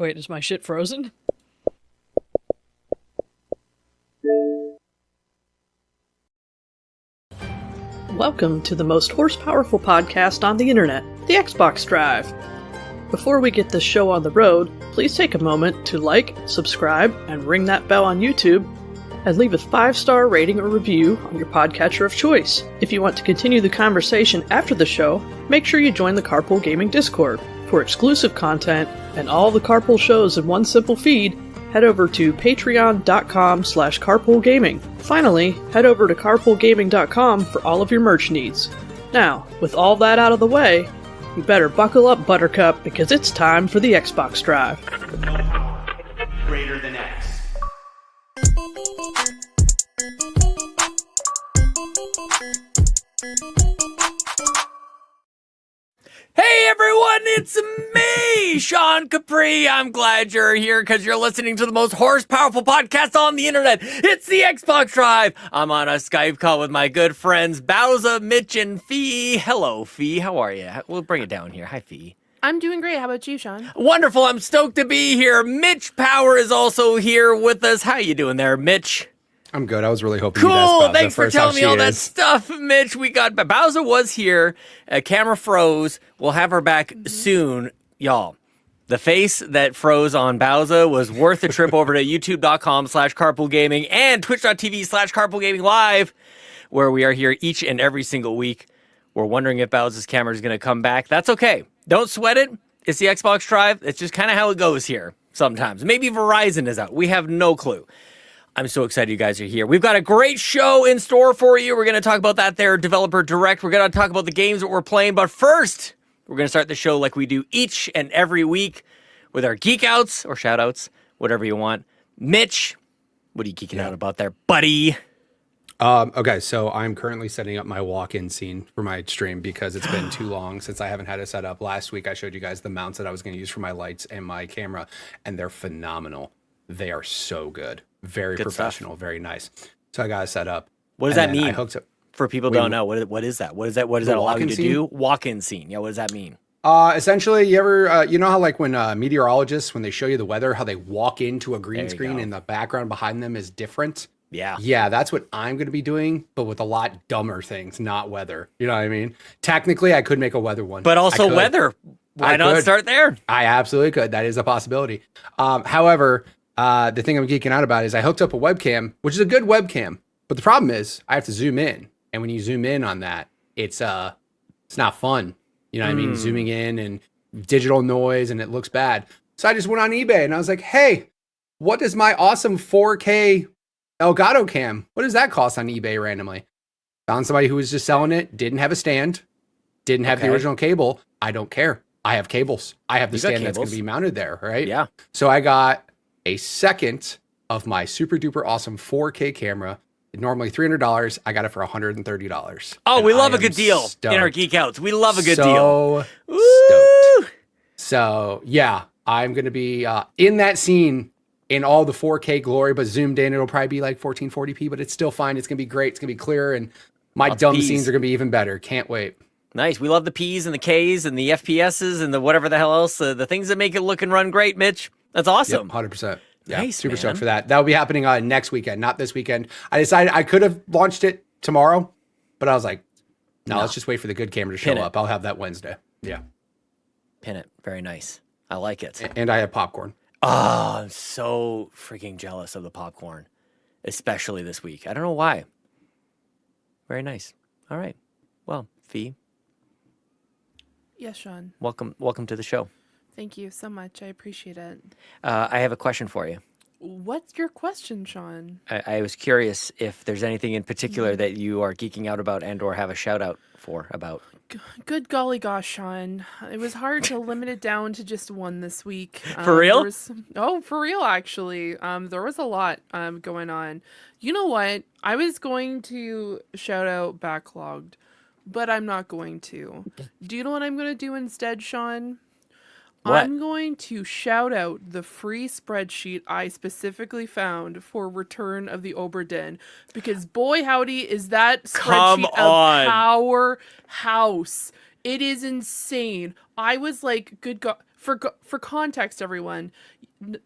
Wait, is my shit frozen? Welcome to the most horsepowerful podcast on the internet, the Xbox Drive. Before we get this show on the road, please take a moment to like, subscribe, and ring that bell on YouTube, and leave a 5-star rating or review on your podcatcher of choice. If you want to continue the conversation after the show, make sure you join the Carpool Gaming Discord. For exclusive content and all the Carpool shows in one simple feed, head over to patreon.com/carpoolgaming. Finally, head over to carpoolgaming.com for all of your merch needs. Now, with all that out of the way, you better buckle up, Buttercup, because it's time for the Xbox Drive. Greater than X. Hey everyone, it's me, Sean Capri. I'm glad you're here because you're listening to the most horse-powerful podcast on the internet. It's the Xbox Drive. I'm on a Skype call with my good friends Bowza, Mitch, and Fee. Hello, Fee. How are you? We'll bring it down here. Hi, Fee. I'm doing great. How about you, Sean? Wonderful. I'm stoked to be here. Mitch Power is also here with us. How you doing there, Mitch? I'm good. I was really hoping cool. you'd ask Bowza Thanks for first how telling me she all that is. stuff, Mitch. We got Bowza was here. Camera froze. We'll have her back soon, y'all. The face that froze on Bowza was worth the trip over to youtube.com/carpoolgaming and twitch.tv/carpoolgaming live, where we are here each and every single week. We're wondering if Bowza's camera is going to come back. That's okay. Don't sweat it. It's the Xbox Drive. It's just kind of how it goes here sometimes. Maybe Verizon is out. We have no clue. I'm so excited you guys are here. We've got a great show in store for you. We're going to talk about that there, Developer Direct. We're going to talk about the games that we're playing. But first, we're going to start the show like we do each and every week with our geek outs or shout outs, whatever you want. Mitch, what are you geeking out about there, buddy? Okay, so I'm currently setting up my walk-in scene for my stream because it's been too long since I haven't had it set up. Last week, I showed you guys the mounts that I was going to use for my lights and my camera, and they're phenomenal. They are so good. Very Good professional, stuff. Very nice. So I got it set up. What does and that then mean? I hooked up. For people who don't know, what is that? What does that allow you walk-in to scene? do? Walk-in scene. Yeah, what does that mean? Essentially, you ever, you know how like when meteorologists, when they show you the weather, how they walk into a green screen and the background behind them is different? Yeah. Yeah, that's what I'm going to be doing, but with a lot dumber things, not weather. You know what I mean? Technically, I could make a weather one. But also weather. Why not start there? I absolutely could. That is a possibility. However, the thing I'm geeking out about is I hooked up a webcam, which is a good webcam. But the problem is I have to zoom in. And when you zoom in on that, it's not fun. You know what I mean? Zooming in and digital noise and it looks bad. So I just went on eBay and I was like, hey, what does my awesome 4K Elgato cam? What does that cost on eBay randomly? Found somebody who was just selling it, didn't have a stand, didn't have the original cable. I don't care. I have cables. I have the stand that's going to be mounted there, right? Yeah. So I got a second of my super duper awesome 4K camera. Normally $300. I got it for $130. Oh, and we love I a good am deal stoked. in our geek outs. We love a good So deal. stoked. So yeah, I'm going to be in that scene in all the 4K glory, but zoomed in, it'll probably be like 1440p, but it's still fine. It's going to be great. It's going to be clear. And my dumb scenes are going to be even better. Can't wait. Nice. We love the P's and the K's and the FPSs and the whatever the hell else, the things that make it look and run great, Mitch. That's awesome. Yep, 100%. Yeah, Nice, super man. stoked for that. That will be happening next weekend, not this weekend. I decided I could have launched it tomorrow, but I was like, no, let's just wait for the good camera to show up. I'll have that Wednesday. Yeah. Pin it. Very nice. I like it. And I have popcorn. Oh, I'm so freaking jealous of the popcorn, especially this week. I don't know why. Very nice. All right. Well, Fee, Yes, Sean. welcome to the show. Thank you so much. I appreciate it. I have a question for you. What's your question, Sean? I was curious if there's anything in particular that you are geeking out about and or have a shout out for about. Good golly gosh, Sean. It was hard to limit it down to just one this week. For real? For real, actually. There was a lot going on. You know what? I was going to shout out Backlogged, but I'm not going to. Do you know what I'm going to do instead, Sean? What? I'm going to shout out the free spreadsheet I specifically found for Return of the Obra Dinn, because boy howdy is that Come spreadsheet on. a powerhouse. It is insane. I was like, good God. for context, everyone,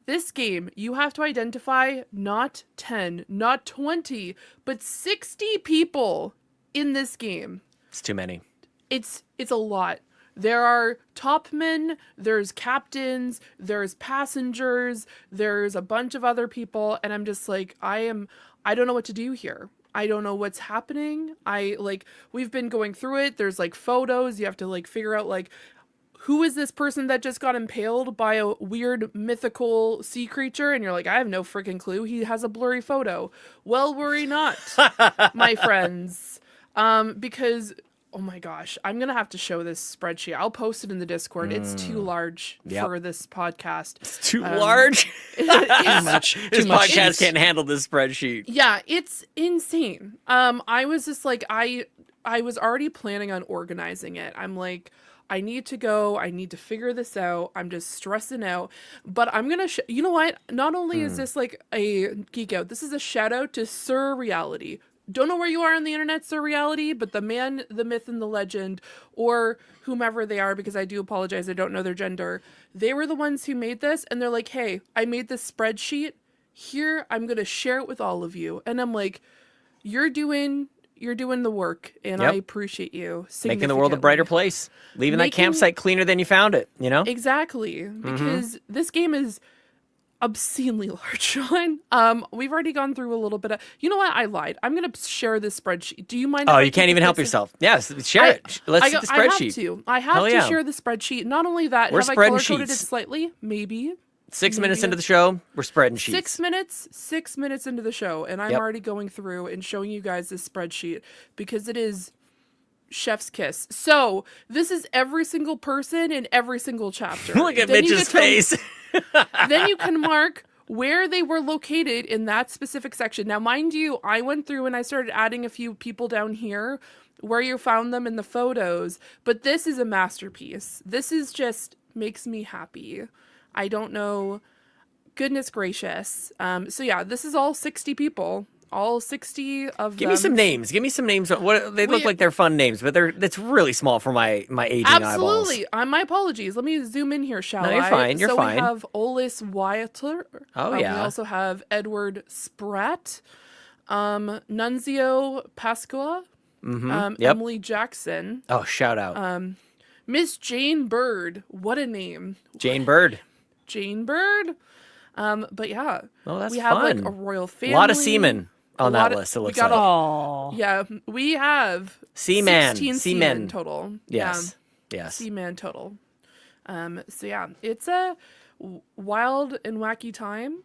this game, you have to identify not 10, not 20, but 60 people in this game. It's too many. It's a lot. There are topmen, there's captains, there's passengers, there's a bunch of other people, and I'm just like, I don't know what to do here. I don't know what's happening. We've been going through it. There's like photos. You have to like figure out like, who is this person that just got impaled by a weird mythical sea creature? And you're like, I have no freaking clue. He has a blurry photo. Well, worry not, my friends. Because, oh my gosh, I'm going to have to show this spreadsheet. I'll post it in the Discord. It's too large for this podcast. It's too large? It's much. This Too much. podcast can't handle this spreadsheet. Yeah, it's insane. I was just like, I was already planning on organizing it. I'm like, I need to go. I need to figure this out. I'm just stressing out. But I'm going to, you know what? Not only is this like a geek out, this is a shout out to Sir Reality. Don't know where you are on the internet, Sir Reality, but the man, the myth, and the legend, or whomever they are, because I do apologize, I don't know their gender. They were the ones who made this, and they're like, hey, I made this spreadsheet. Here, I'm going to share it with all of you. And I'm like, you're doing the work, and I appreciate you. Making the world a brighter place. Leaving that campsite cleaner than you found it, you know? Exactly. Because this game is obscenely large, Sean. We've already gone through a little bit of, you know what? I lied. I'm going to share this spreadsheet. Do you mind? Oh, you can't even help yourself. Yes, share it. Let's see the spreadsheet. I have to share the spreadsheet. Not only that, We're have I spreading color-coded it sheets. slightly? Maybe. 6 minutes into the show, we're spreading sheets. 6 minutes into the show, and I'm already going through and showing you guys this spreadsheet because it is chef's kiss. So this is every single person in every single chapter. Look at Mitch's face. Then you can mark where they were located in that specific section. Now, mind you, I went through and I started adding a few people down here where you found them in the photos, but this is a masterpiece. This is just makes me happy. I don't know. Goodness gracious. So yeah, this is all 60 people. All 60 of them. Give me some names. Give me some names. What they look like they're fun names, but that's really small for my aging eyeballs. Absolutely. My apologies. Let me zoom in here, shall I? No, you're fine. You're fine. So we have Olis Wyatter. Oh, yeah. We also have Edward Spratt, Nunzio Pasqua, Emily Jackson. Oh, shout out. Miss Jane Bird. What a name. Jane Bird. Jane Bird. But yeah. Oh, that's we have fun. like a royal family. A lot of seamen on that list, it looks like. Oh, Yeah, we have Seaman. 16 seamen total. Yes. Yeah, Yes. seaman total. So yeah, it's a wild and wacky time.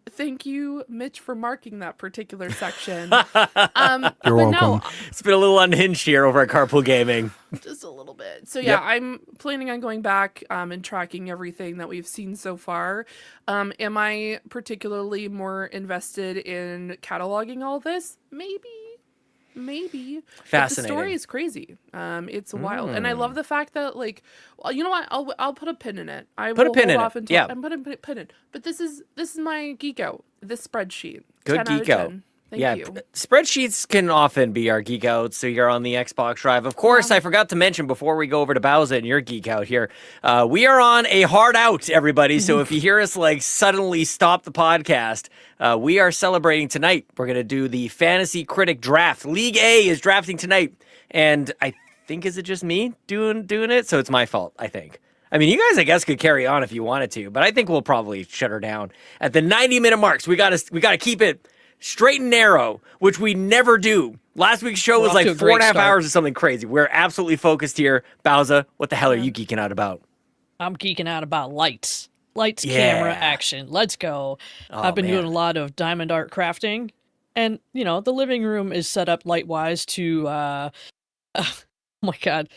Thank you, Mitch, for marking that particular section. You're welcome. It's been a little unhinged here over at Carpool Gaming. Just a little bit. So yeah, I'm planning on going back and tracking everything that we've seen so far. Am I particularly more invested in cataloging all this? Maybe. But the Fascinating. story is crazy. It's wild, and I love the fact that like, well, you know what? I'll put a pin in it. I Put a will pin hold in off it. until Yeah. I'm putting a pin in. But this is my geek out. This spreadsheet. Good 10 out of geek out. 10. Thank you. Spreadsheets can often be our geek out. So you're on the Xbox Drive. Of course, I forgot to mention before we go over to Bowser and your geek out here, we are on a hard out, everybody. So if you hear us like suddenly stop the podcast, we are celebrating tonight. We're going to do the Fantasy Critic Draft. League A is drafting tonight. And I think, is it just me doing it? So it's my fault, I think. I mean, you guys, I guess, could carry on if you wanted to, but I think we'll probably shut her down at the 90-minute marks. We got to keep it straight and narrow, which we never do. Last week's show was off like to a 4.5 great start. hours or something crazy. We're absolutely focused here. Bowser, what the hell are you geeking out about? I'm geeking out about lights. Lights, Yeah. camera, action. Let's go. Oh, I've been man. doing a lot of diamond art crafting. And, you know, the living room is set up light-wise to, oh my God.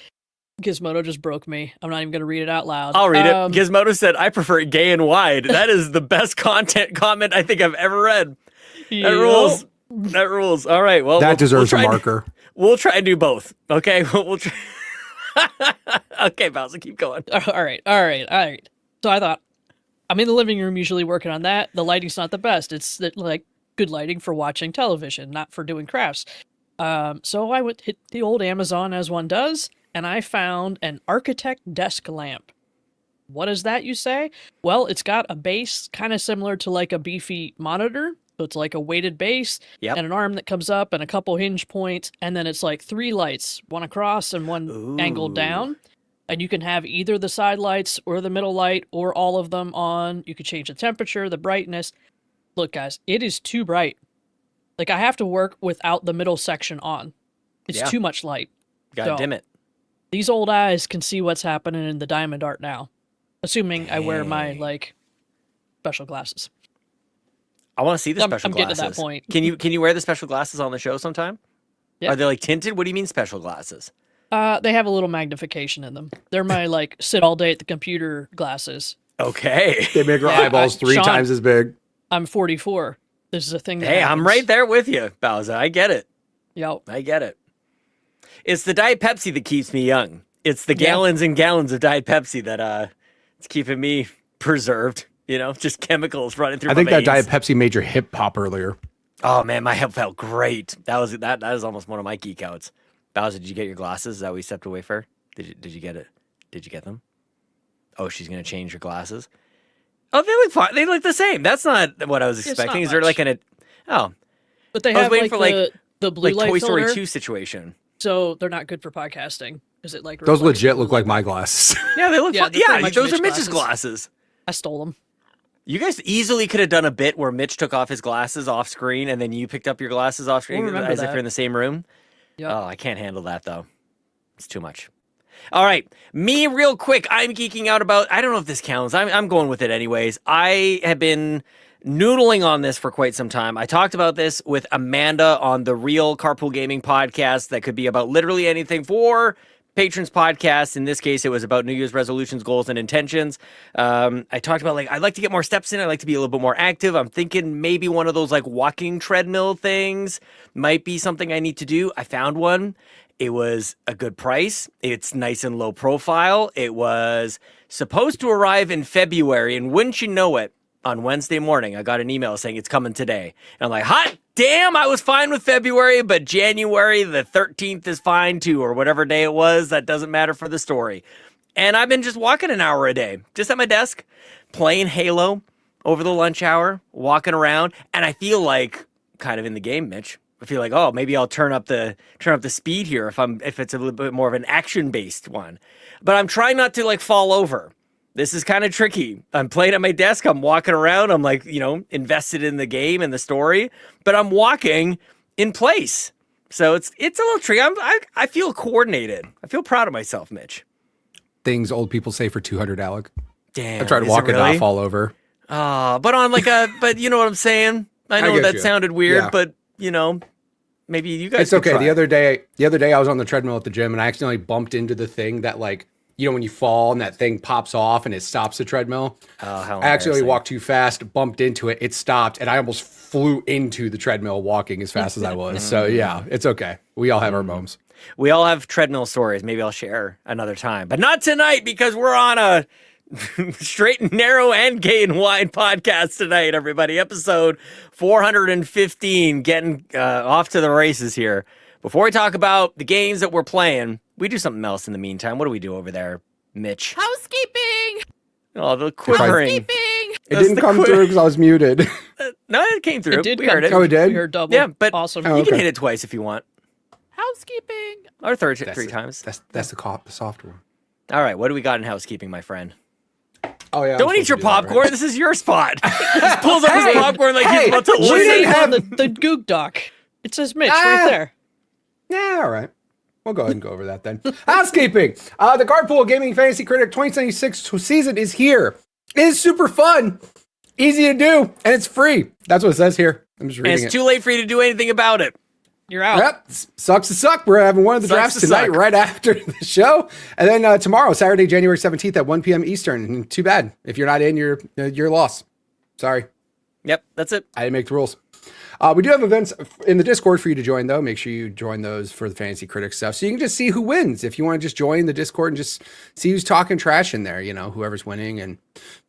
Gizmodo just broke me. I'm not even going to read it out loud. I'll read it. Gizmodo said, I prefer it gay and wide. That is the best comment I think I've ever read. That rules. That rules. All right. Well, That deserves try a and- marker. We'll try and do both. Okay. We'll try. Okay, Bowser, keep going. All right. So I thought, I'm in the living room usually working on that. The lighting's not the best. It's like good lighting for watching television, not for doing crafts. So I hit the old Amazon as one does, and I found an architect desk lamp. What is that, you say? Well, it's got a base kind of similar to like a beefy monitor. So it's like a weighted base Yep. and an arm that comes up and a couple hinge points. And then it's like 3 lights, one across and one angled down. And you can have either the side lights or the middle light or all of them on. You can change the temperature, the brightness. Look, guys, it is too bright. Like, I have to work without the middle section on. It's too much light. Gotta dim it. These old eyes can see what's happening in the diamond art now. Assuming I wear my, like, special glasses. I want to see the special I'm glasses. getting to that point. Can you wear the special glasses on the show sometime? Yeah. Are they like tinted? What do you mean special glasses? They have a little magnification in them. They're my, like, sit all day at the computer glasses. Okay. They make our eyeballs 3 Sean, times as big. I'm 44. This is a thing that Hey, happens. I'm right there with you, Bowser. I get it. Yo. I get it. It's the Diet Pepsi that keeps me young. It's the gallons and gallons of Diet Pepsi that it's keeping me preserved. You know, just chemicals running through my veins. I think that Diet Pepsi made your hip pop earlier. Oh man, my hip felt great. That is almost one of my geek outs. Bowser, did you get your glasses? Is that what you stepped away for? Did you get it? Did you get them? Oh, she's gonna change her glasses. Oh, they look fine. They look the same. That's not what I was expecting. Is there like But they I was have waiting like for the blue light Toy Story filter, 2 situation. so they're not good for podcasting because it like Those reflects legit the look blue like light. my glasses. Yeah, they look Yeah, fun. they're pretty Yeah, much those Mitch are Mitch's glasses. glasses. I stole them. You guys easily could have done a bit where Mitch took off his glasses off screen and then you picked up your glasses off screen remember as if that. you're in the same room. Yeah. Oh, I can't handle that though. It's too much. All right, me real quick. I'm geeking out about. I don't know if this counts. I'm going with it anyways. I have been noodling on this for quite some time. I talked about this with Amanda on the Real Carpool Gaming podcast. That could be about literally anything for patrons podcast. In this case, it was about New Year's resolutions, goals, and intentions. I talked about I'd like to get more steps in. I'd like to be a little bit more active. I'm thinking maybe one of those walking treadmill things might be something I need to do. I found one. It was a good price. It's nice and low profile. It was supposed to arrive in February, and wouldn't you know it, on Wednesday morning, I got an email saying it's coming today. And I'm like, hot damn, I was fine with February, but January the 13th is fine too, or whatever day it was. That doesn't matter for the story. And I've been just walking an hour a day, just at my desk, playing Halo over the lunch hour, walking around, and I feel like kind of in the game, Mitch. I feel like, oh, maybe I'll turn up the speed here if it's a little bit more of an action-based one. But I'm trying not to fall over. This is kind of tricky. I'm playing at my desk. I'm walking around. I'm invested in the game and the story, but I'm walking in place. So it's a little tricky. I feel coordinated. I feel proud of myself, Mitch. Things old people say for 200, Alec. Damn. I tried is walking it really? off all over. But on but you know what I'm saying? I know get that you. sounded weird, Yeah. but maybe you guys It's could okay. try. The other day I was on the treadmill at the gym and I accidentally bumped into the thing that when you fall and that thing pops off and it stops the treadmill. Oh, how I accidentally embarrassing. walked too fast, bumped into it, it stopped, and I almost flew into the treadmill walking as fast as I was. So yeah, it's okay. We all have our moments. We all have treadmill stories. Maybe I'll share another time, but not tonight because we're on a straight and narrow and gay and wide podcast tonight, everybody. Episode 415, getting off to the races here. Before we talk about the games that we're playing, we do something else in the meantime. What do we do over there, Mitch? Housekeeping. Oh, the quivering. Housekeeping. It That's didn't the come quiz. through because I was muted. No, it came through. It did we come heard it. Oh, it did? We heard double. Yeah, but awesome. Oh, you can okay. hit it twice if you want, Housekeeping. or three times. That's the soft one. All right, what do we got in housekeeping, my friend? Oh yeah. Don't eat your popcorn. This is your spot. Just pulls up his popcorn like he's about to we What's listen. didn't it have- on the Goog Doc? It says Mitch Ah. right there. Yeah, all right. We'll go ahead and go over that then. Housekeeping. The Carpool Gaming Fantasy Critic 2076 season is here. It is super fun, easy to do, and it's free. That's what it says here. I'm just And reading it's it. too late for you to do anything about it. You're out. Yep, sucks to suck. We're having one of the Sucks drafts to tonight, suck. right after the show, and then tomorrow, Saturday, January 17th at 1 p.m. Eastern. And too bad if you're not in, you're lost. Sorry, Yep, that's it. I didn't make the rules. We do have events in the Discord for you to join, though. Make sure you join those for the Fantasy Critic stuff, so you can just see who wins. If you want to just join the Discord and just see who's talking trash in there, whoever's winning, and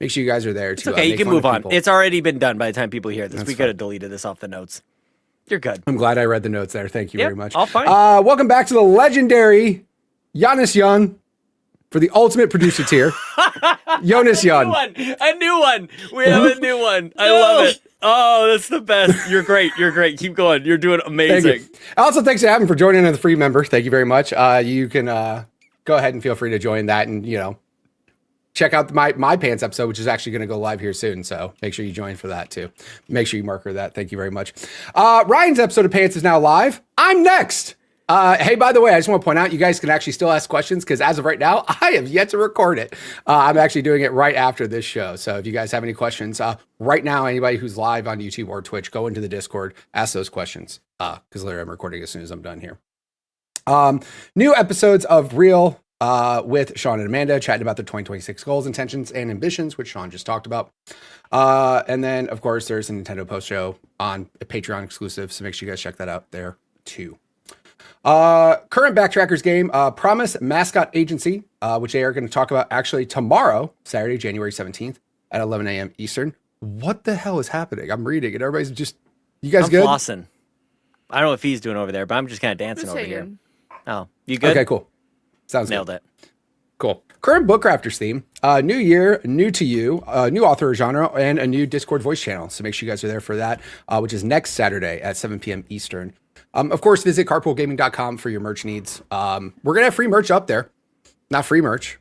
make sure you guys are there too. It's okay, you can move on. It's already been done by the time people hear this. We could have deleted this off the notes. You're good. I'm glad I read the notes there. Thank you Yep, very much. all fine. Welcome back to the legendary Jonas Young for the ultimate producer tier. Jonas Young. A new one. We have a new one. I love it. Oh, that's the best. You're great. You're great. Keep going. You're doing amazing. Thank you. Also, thanks to Adam for joining as a free member. Thank you very much. You can go ahead and feel free to join that, and check out my pants episode, which is actually going to go live here soon. So make sure you join for that too. Make sure you marker that. Thank you very much. Ryan's episode of Pants is now live. I'm next. Hey, by the way, I just want to point out, you guys can actually still ask questions because as of right now, I have yet to record it. I'm actually doing it right after this show. So if you guys have any questions, right now, anybody who's live on YouTube or Twitch, go into the Discord, ask those questions because literally I'm recording as soon as I'm done here. New episodes of Real with Sean and Amanda chatting about their 2026 goals, intentions, and ambitions, which Sean just talked about. And then, of course, there's a Nintendo post show on a Patreon exclusive. So make sure you guys check that out there too. Current Backtrackers game, Promise Mascot Agency, which they are going to talk about actually tomorrow, Saturday, January 17th at 11 a.m. Eastern. What the hell is happening? I'm reading and everybody's just, you guys good? Flossing. I don't know what he's doing over there, but I'm just kind of dancing over here. Oh, you good? Okay, cool. Sounds Nailed good. it. Cool. Current Book Crafters theme, new year, new to you, new author genre, and a new Discord voice channel. So make sure you guys are there for that, which is next Saturday at 7 p.m. Eastern. Of course, visit carpoolgaming.com for your merch needs. We're going to have free merch up there. Not free merch.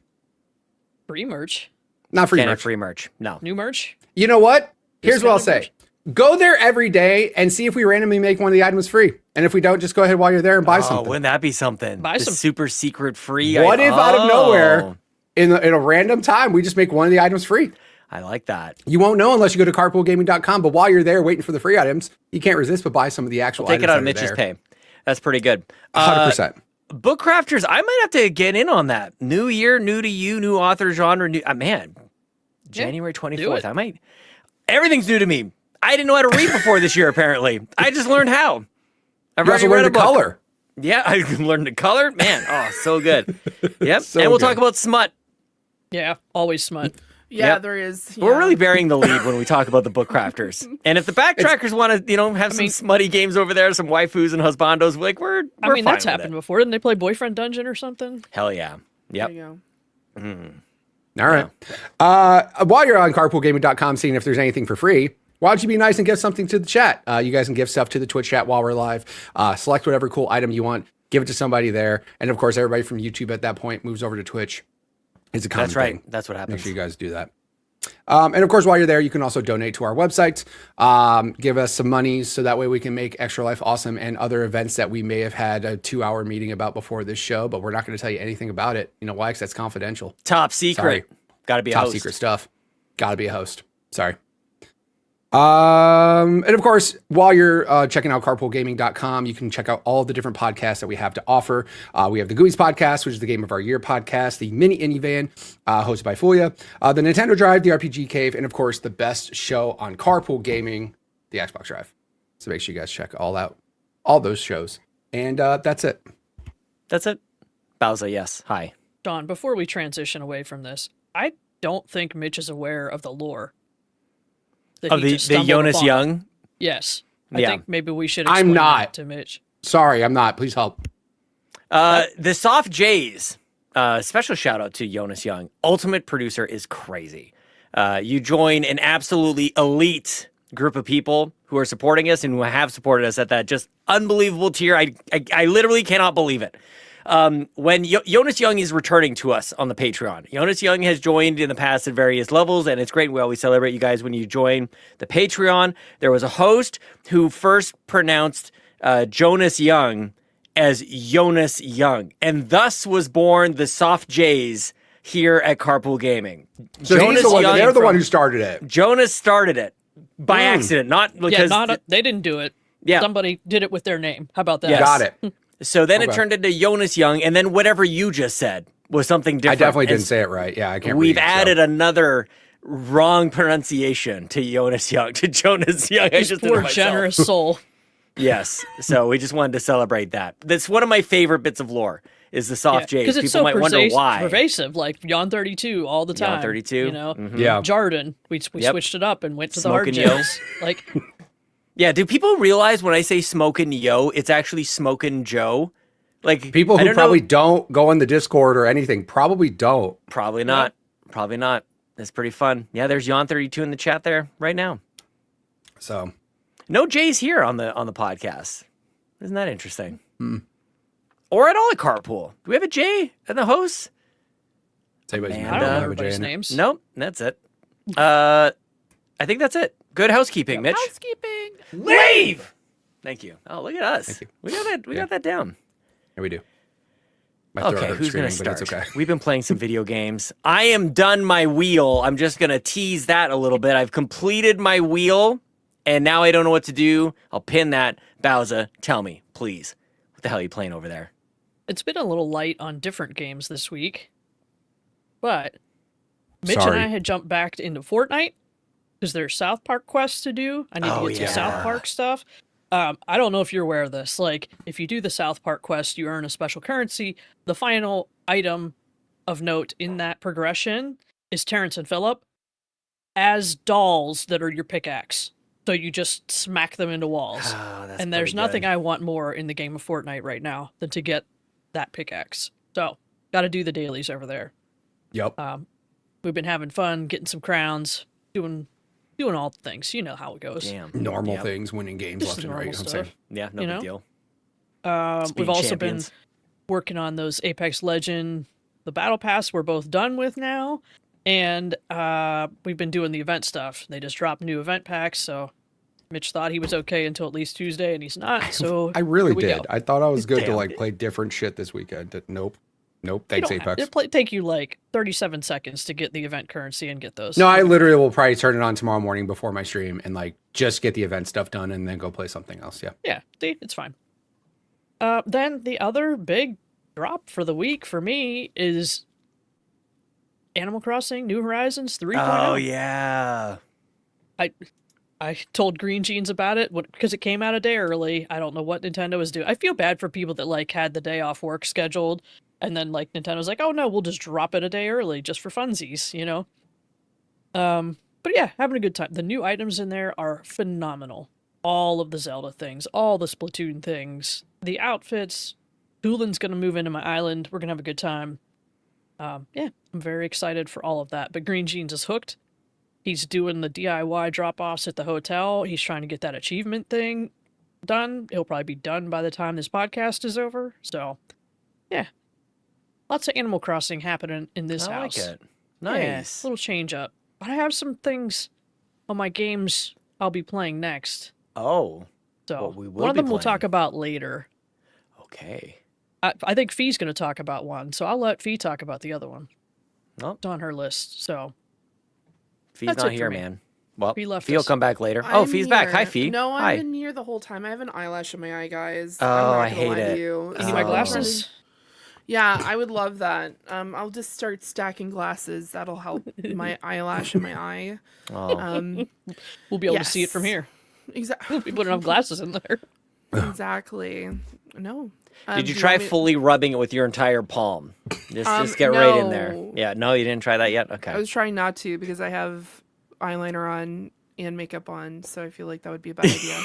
Free merch? Not free Can't have merch. free merch. No. New merch? You know what? Here's what I'll say. merch? Go there every day and see if we randomly make one of the items free. And if we don't, just go ahead while you're there and buy something. Wouldn't that be something? Buy The some- super secret free. What if out of nowhere, in a random time, we just make one of the items free? I like that. You won't know unless you go to carpoolgaming.com. But while you're there waiting for the free items, you can't resist but buy some of the actual Take items. it out of that are Mitch's there. pay. That's pretty good. 100%. Book Crafters, I might have to get in on that. New year, new to you, new author genre, new. Man, January 24th. I might. Everything's new to me. I didn't know how to read before this year, apparently. I just learned how. I've You also already read learned a to book. color. Yeah, I learned to color. Man, so good. Yep. So and we'll good. talk about smut. Yeah, always smut. Yeah, Yep. there is. We're yeah. really burying the lead when we talk about the book crafters. And if the backtrackers want to, have some smutty games over there, some waifus and husbandos, we're I mean, fine that's with happened it. before. Didn't they play Boyfriend Dungeon or something? Hell yeah. Yep. There you go. All right. While you're on carpoolgaming.com seeing if there's anything for free, why don't you be nice and give something to the chat? You guys can give stuff to the Twitch chat while we're live. Select whatever cool item you want. Give it to somebody there. And of course, everybody from YouTube at that point moves over to Twitch. It's a common That's right. thing. That's what happens. Make sure you guys do that. And of course, while you're there, you can also donate to our website. Give us some money so that way we can make Extra Life awesome and other events that we may have had a 2-hour meeting about before this show, but we're not going to tell you anything about it. You know why? Because that's confidential. Top secret. Sorry. Got to be a Top host. secret stuff. Got to be a host. Sorry. And of course, while you're checking out carpoolgaming.com, you can check out all the different podcasts that we have to offer. We have the GUIs podcast, which is the Game of Our Year podcast, the Mini Indie Van, hosted by Fulia, the Nintendo Drive, the RPG Cave, and of course, the best show on carpool gaming, the Xbox Drive. So make sure you guys check all those shows. And that's it. That's it. Bowser, yes. Hi. Don, before we transition away from this, I don't think Mitch is aware of the lore. that Of he the just stumbled Jonas upon. Young? Yes. I Yeah. think maybe we should I'm explain not. that to Mitch. Sorry, I'm not. Please help. The Soft Jays. Special shout out to Jonas Young. Ultimate producer is crazy. You join an absolutely elite group of people who are supporting us and who have supported us at that just unbelievable tier. I literally cannot believe it. When Jonas Young is returning to us on the Patreon. Jonas Young has joined in the past at various levels, and it's great. We always celebrate you guys when you join the Patreon. There was a host who first pronounced Jonas Young as Jonas Young, and thus was born the Soft Jays here at Carpool Gaming. So he's the one, Young they're the from- one who started it. Jonas started it by accident, not because They didn't do it. Yeah. Somebody did it with their name. How about that? Yes. Got it. So then it Okay. turned into Jonas Young, and then whatever you just said was something I different. definitely And didn't say it right. Yeah, I can't We've read, so. added another wrong pronunciation to Jonas Young, to Jonas Young. I His just did it poor myself. generous soul. Yes. So we just wanted to celebrate that. That's one of my favorite bits of lore is the Soft Jays. Because People it's so might wonder why. pervasive, like Yon 32 all the time. Yon 32. You know? Yeah. Jarden. We Yep. switched it up and went to Smokin' the Yo. hard Jays. Like, Yeah. Do people realize when I say Smokin' Yo, it's actually Smokin' Joe? Like People I who don't probably know, don't go in the Discord or anything probably don't. probably not. Probably not. It's pretty fun. Yeah, there's Yon32 in the chat there right now. So no Jay's here on the podcast. Isn't that interesting? Hmm. Or at all at Carpool. Do we have a Jay at the host? say what you Man, I don't know have a everybody's names. Nope, that's it. I think that's it. Good housekeeping, Mitch. Housekeeping. Leave. Thank you. Oh, look at us. Thank you. We got that. We got that down. Here we do. My throat Okay, hurts who's gonna screaming, start? but it's okay. We've been playing some video games. I am done my wheel. I'm just gonna tease that a little bit. I've completed my wheel, and now I don't know what to do. I'll pin that. Bowser, tell me, please. What the hell are you playing over there? It's been a little light on different games this week, but Mitch Sorry. and I had jumped back into Fortnite because there's South Park quests to do. I need Oh, to get some yeah. South Park stuff. I don't know if you're aware of this. Like, if you do the South Park quest, you earn a special currency. The final item of note in that progression is Terrence and Phillip as dolls that are your pickaxe. So you just smack them into walls. Oh, that's And there's pretty nothing good. I want more in the game of Fortnite right now than to get that pickaxe. So, got to do the dailies over there. Yep. We've been having fun, getting some crowns, doing all the things. You know how it goes. Damn. Normal Yep. things, winning games Just left the and right. normal I'm stuff. saying. Yeah, no You big know? deal. We've Being also champions. been working on those Apex Legend, the Battle Pass we're both done with now. And we've been doing the event stuff. They just dropped new event packs, so Mitch thought he was okay until at least Tuesday, and he's not. So I really here we did. go. I thought I was good to Damn. like play different shit this weekend. Nope. You Thanks, don't have- Apex. It'll take you like 37 seconds to get the event currency and get those. No, I literally will probably turn it on tomorrow morning before my stream and like just get the event stuff done and then go play something else. Yeah. Yeah, see, it's fine. Then the other big drop for the week for me is Animal Crossing New Horizons 3.0. Oh yeah. I told Green Jeans about it because it came out a day early. I don't know what Nintendo was doing. I feel bad for people that like had the day off work scheduled, and then like Nintendo's like, "Oh no, we'll just drop it a day early just for funsies," you know. But yeah, having a good time. The new items in there are phenomenal. All of the Zelda things, all the Splatoon things, the outfits. Paulin's gonna move into my island. We're gonna have a good time. Yeah, I'm very excited for all of that. But Green Jeans is hooked. He's doing the DIY drop-offs at the hotel. He's trying to get that achievement thing done. He'll probably be done by the time this podcast is over. So, yeah. Lots of Animal Crossing happening in this I house. like it. Yeah, Nice. little change up. But I have some things on my games I'll be playing next. Oh. So, What we will one of be them we'll talk playing. about later. Okay. I think Fee's going to talk about one, so I'll let Fee talk about the other one. Oh. It's on her list, so... Fee's That's not it for here, me. man. Well, Fee left Fee will us. come back later. Oh, I'm Fee's back. Hi, here. Fee. No, Hi. I've been here the whole time. I have an eyelash in my eye, guys. Oh, I'm not I gonna hate lie to it. you. You need my Oh. glasses? Yeah, I would love that. I'll just start stacking glasses. That'll help my eyelash in my eye. Oh. We'll be able to see it from Yes. here. Exactly. We put enough glasses in there. Exactly. No. Did you do try want me- fully rubbing it with your entire palm? Just get right in there. no. Yeah, no, you didn't try that yet? Okay. I was trying not to because I have eyeliner on and makeup on, so I feel like that would be a bad idea.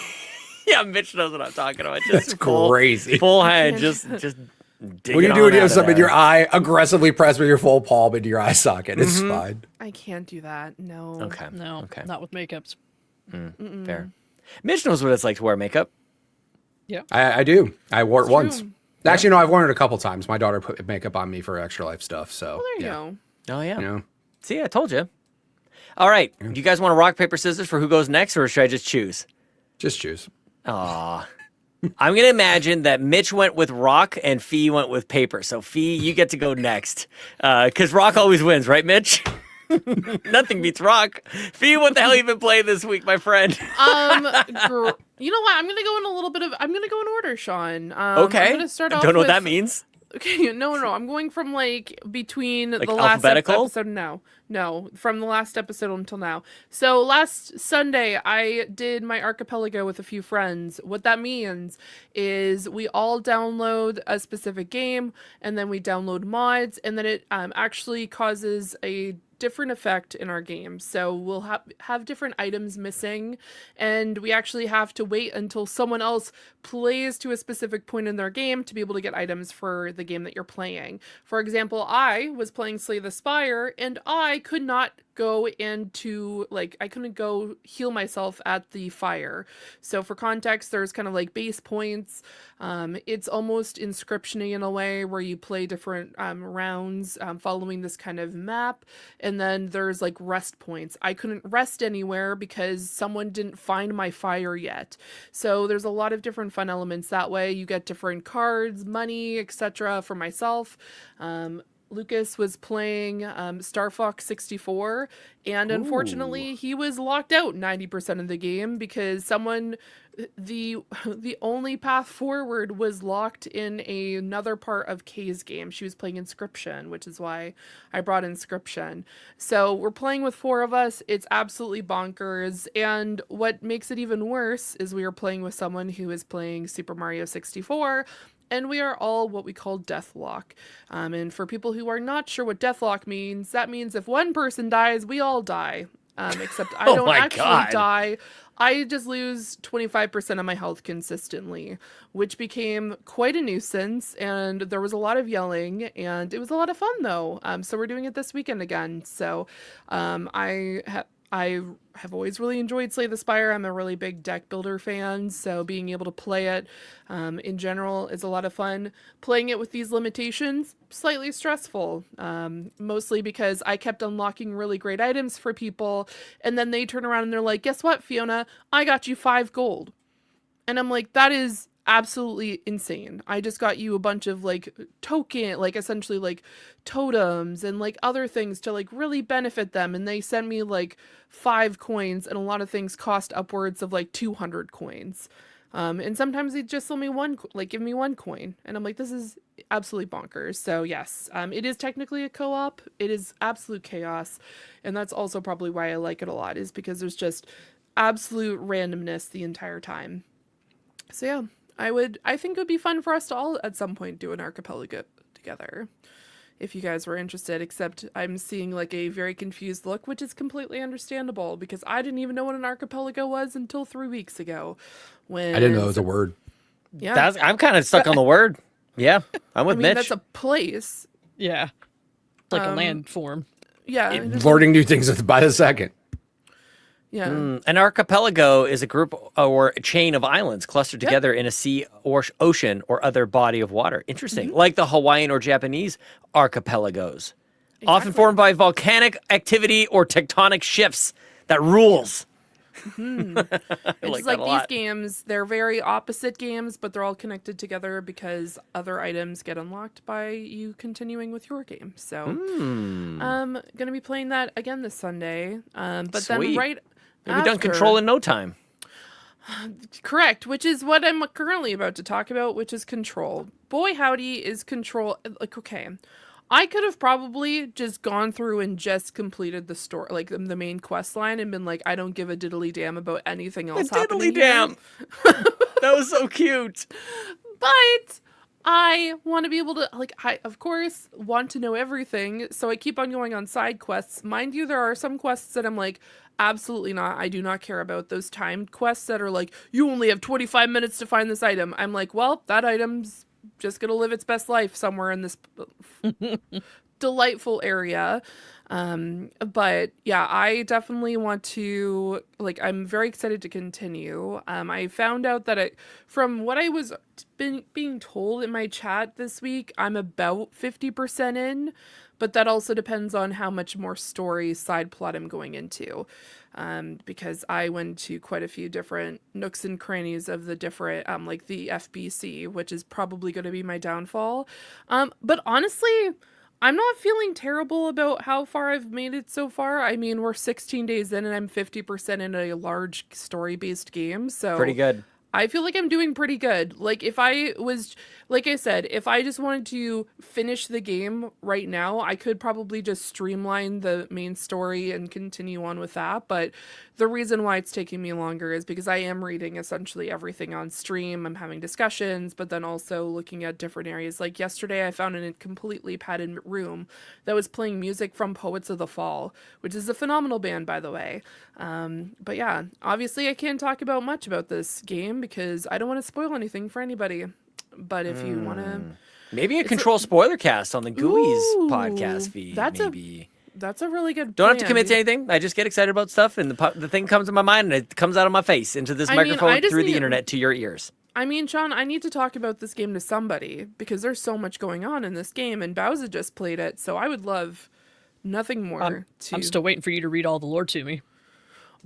Yeah, Mitch knows what I'm talking about. That's Just full, crazy. full hand, just dig What do you it do on when you out have of something in there. your eye? Aggressively press with your full palm into your eye socket. It's Mm-hmm. fine. I can't do that. No. Okay. No, Okay. not with makeups. Fair. Mitch knows what it's like to wear makeup. I do. I wore it It's once. true. Actually, no, I've worn it a couple times. My daughter put makeup on me for extra life stuff. So, Well, there you yeah. go. Oh, yeah. You know, See, I told you. All right. Do you guys want to rock, paper, scissors for who goes next, or should I just choose? just choose. Aw. I'm going to imagine that Mitch went with rock and Fee went with paper. So, Fee, you get to go next. Because rock always wins, right, Mitch? Nothing beats rock. Fee, what the hell you been playing this week, my friend? You know what? I'm gonna go in a little bit of. I'm gonna go in order, Sean. Okay. I'm gonna start off. Don't know what with, that means. Okay, no. I'm going from like between Like the last alphabetical? episode. No, from the last episode until now. So last Sunday, I did my archipelago with a few friends. What that means is we all download a specific game, and then we download mods, and then it actually causes a different effect in our game. So we'll have different items missing, and we actually have to wait until someone else plays to a specific point in their game to be able to get items for the game that you're playing. For example, I was playing Slay the Spire, and I could not go into like I couldn't go heal myself at the fire. So for context, there's kind of like base points. It's almost Inscription-y in a way where you play different rounds following this kind of map, and then there's like rest points. I couldn't rest anywhere because someone didn't find my fire yet. So there's a lot of different fun elements that way. You get different cards, money, etc. For myself. Lucas was playing Star Fox 64, and unfortunately he was locked out 90% of the game because the only path forward was locked in another part of Kay's game. She was playing Inscription, which is why I brought Inscription. So we're playing with 4 of us. It's absolutely bonkers, and what makes it even worse is we are playing with someone who is playing Super Mario 64, and we are all what we call deathlock. And for people who are not sure what deathlock means, that means if one person dies, we all die. Except I don't actually die. I just lose 25% of my health consistently, which became quite a nuisance. And there was a lot of yelling, and it was a lot of fun though. So we're doing it this weekend again. So I have always really enjoyed Slay the Spire. I'm a really big deck builder fan, so being able to play it in general is a lot of fun. Playing it with these limitations, slightly stressful, mostly because I kept unlocking really great items for people, and then they turn around and they're like, guess what, Fiona? I got you 5 gold. And I'm like, that is absolutely insane. I just got you a bunch of like essentially like totems and like other things to like really benefit them, and they sent me like 5 coins, and a lot of things cost upwards of like 200 coins. And sometimes they just give me 1 coin, and I'm like, this is absolutely bonkers. So yes, it is technically a co-op. It is absolute chaos, and that's also probably why I like it a lot, is because there's just absolute randomness the entire time. So yeah, I think it would be fun for us to all at some point do an archipelago together, if you guys were interested, except I'm seeing like a very confused look, which is completely understandable because I didn't even know what an archipelago was until 3 weeks ago. When I didn't know it was a word. Yeah. I'm kind of stuck on the word. Yeah, I'm with Mitch. That's a place. Yeah. Like a landform. Yeah. Learning new things by the second. Yeah. An archipelago is a group or a chain of islands clustered together in a sea or ocean or other body of water. Interesting. Like the Hawaiian or Japanese archipelagos. Often formed by volcanic activity or tectonic shifts. That rules. It's like these games, they're very opposite games, but they're all connected together because other items get unlocked by you continuing with your game. So I'm going to be playing that again this Sunday. But Sweet. then right We'll be done Control in no time. Correct, which is what I'm currently about to talk about, which is Control. Boy, howdy, is Control. Like, okay, I could have probably just gone through and just completed the story, like the main quest line, and been like, I don't give a diddly damn about anything else happening Diddly damn. That was so cute. But I want to be able to, like, I, of course, want to know everything, so I keep on going on side quests. Mind you, there are some quests that I'm like, absolutely not. I do not care about those timed quests that are like, you only have 25 minutes to find this item. I'm like, well, that item's just going to live its best life somewhere in this delightful area. But yeah, I definitely want to, like, I'm very excited to continue. I found out that from what I was being told in my chat this week, I'm about 50% in, but that also depends on how much more story side plot I'm going into. Because I went to quite a few different nooks and crannies of the different, like the FBC, which is probably going to be my downfall. But honestly, I'm not feeling terrible about how far I've made it so far. I mean, we're 16 days in and I'm 50% in a large story-based game, so Pretty good. I feel like I'm doing pretty good. Like, if I was, like I said, if I just wanted to finish the game right now, I could probably just streamline the main story and continue on with that. But the reason why it's taking me longer is because I am reading essentially everything on stream. I'm having discussions, but then also looking at different areas. Like yesterday, I found a completely padded room that was playing music from Poets of the Fall, which is a phenomenal band, by the way. But yeah, obviously I can't talk about much about this game because I don't want to spoil anything for anybody. But if you want to... Maybe a Control spoiler cast on the GUI's podcast feed. That's a really good Don't have to plan. commit to anything. I just get excited about stuff, and the thing comes in my mind, and it comes out of my face into this I mean, microphone I just through the need- internet to your ears. I mean, Sean, I need to talk about this game to somebody because there's so much going on in this game, and Bowser just played it, so I would love nothing more I'm still waiting for you to read all the lore to me.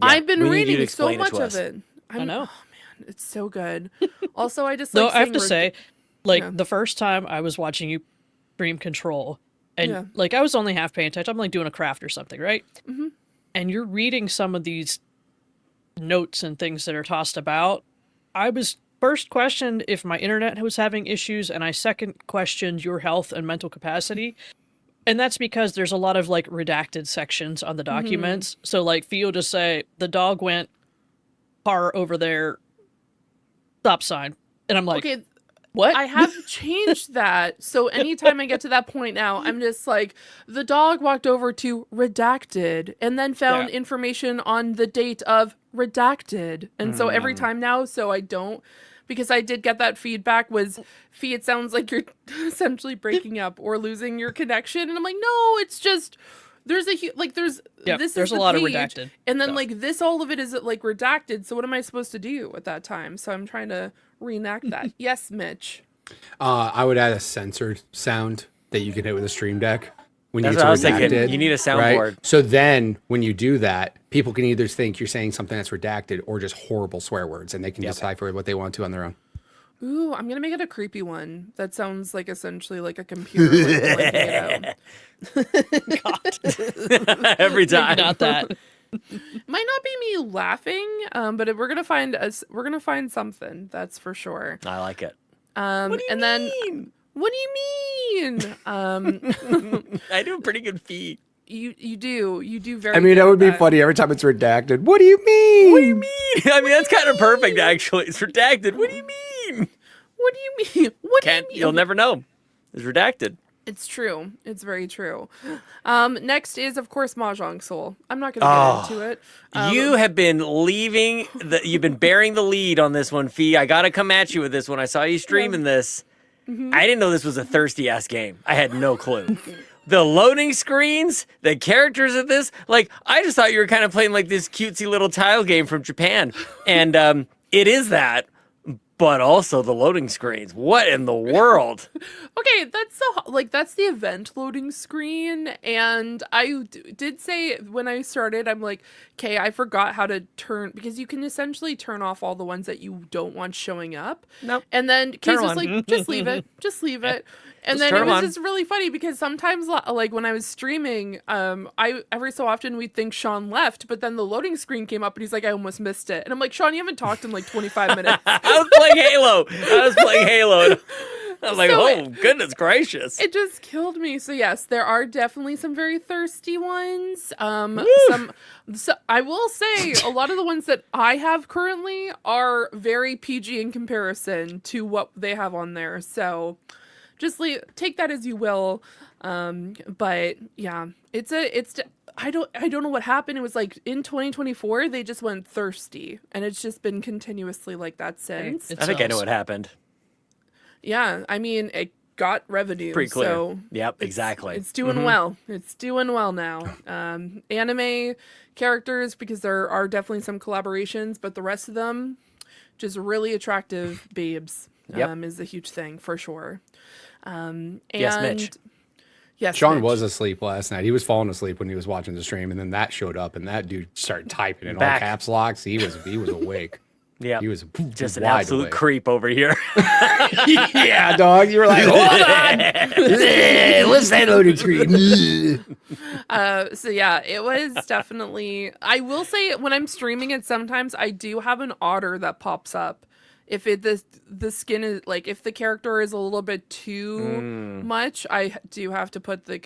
I've been we need you to reading so explain it to much us. of it. I know. Oh man, it's so good. Also, I just Though like I have to seeing say, like Yeah. the first time I was watching you stream Control, and Yeah. like I was only half paying attention. I'm like doing a craft or something, right? Mm-hmm. And you're reading some of these notes and things that are tossed about. I was first questioned if my internet was having issues, and I second questioned your health and mental capacity. And that's because there's a lot of like redacted sections on the documents. So like for you to say the dog went car over there, stop sign, and I'm like, okay, what? I have changed that. So anytime I get to that point now, I'm just like, the dog walked over to redacted and then found Yeah. information on the date of redacted. And so every time now, so I don't, because I did get that feedback was, Fee, it sounds like you're essentially breaking up or losing your connection. And I'm like, no, it's just, there's Yep, this there's is a the lot of page, redacted and then stuff. like this, all of it is like redacted. So what am I supposed to do at that time? So I'm trying to reenact that. Yes, Mitch. I would add a censored sound that you can hit with a Stream Deck when you That's get what I was to thinking. redacted. You need a right? soundboard. So then when you do that, people can either think you're saying something that's redacted or just horrible swear words, and they can decipher what they want to on their own. Ooh, I'm gonna make it a creepy one. That sounds like essentially like a computer like, blanking it out. Every time. Not that. Might not be me laughing, but we're gonna find something. That's for sure. I like it. What do you mean? What do you mean? I do a pretty good feed. You do very. I mean, good that would at be funny every time it's redacted. What do you mean? What do you mean? I mean, that's kind of perfect, actually. It's redacted. What do you mean? What do you mean? What do you mean? You'll never know. It's redacted. It's true. It's very true. Next is, of course, Mahjong Soul. I'm not going to get into it. You have been you've been bearing the lead on this one, Fee. I got to come at you with this one. I saw you streaming this. I didn't know this was a thirsty ass game. I had no clue. The loading screens, the characters of this, like, I just thought you were kind of playing like this cutesy little tile game from Japan. And it is that, but also the loading screens. What in the world? Okay, that's the event loading screen, and I did say when I started, I'm like, okay, I forgot how to turn, because you can essentially turn off all the ones that you don't want showing up. Nope. And then Turn Kay's just 'em on. like, just leave it, just leave it. And Just then turn it 'em was on. just really funny because sometimes, like when I was streaming, I every so often we'd think Sean left, but then the loading screen came up and he's like, I almost missed it. And I'm like, Sean, you haven't talked in like 25 minutes. I was playing Halo. And I'm like, So oh, goodness gracious. It just killed me. So yes, there are definitely some very thirsty ones. So I will say a lot of the ones that I have currently are very PG in comparison to what they have on there. So just take that as you will. But yeah, I don't know what happened. It was like in 2024 they just went thirsty, and it's just been continuously like that since. It I think I know sells. what happened. Yeah, I mean, it got revenue. Pretty clear. So Yep, it's- exactly. It's doing well. It's doing well now. Anime characters, because there are definitely some collaborations, but the rest of them, just really attractive babes, Yep. is a huge thing for sure. And Yes, Mitch. Yes, Sean Mitch. was asleep last night. He was falling asleep when he was watching the stream, and then that showed up, and that dude started typing in all Back. caps locks. He was awake. Yeah. He was Just an wide absolute awake. creep over here. Yeah, dog. You were like, hold on. What's that loading screen? So yeah, it was definitely. I will say when I'm streaming it, sometimes I do have an otter that pops up. If the skin is like, if the character is a little bit too much, I do have to put the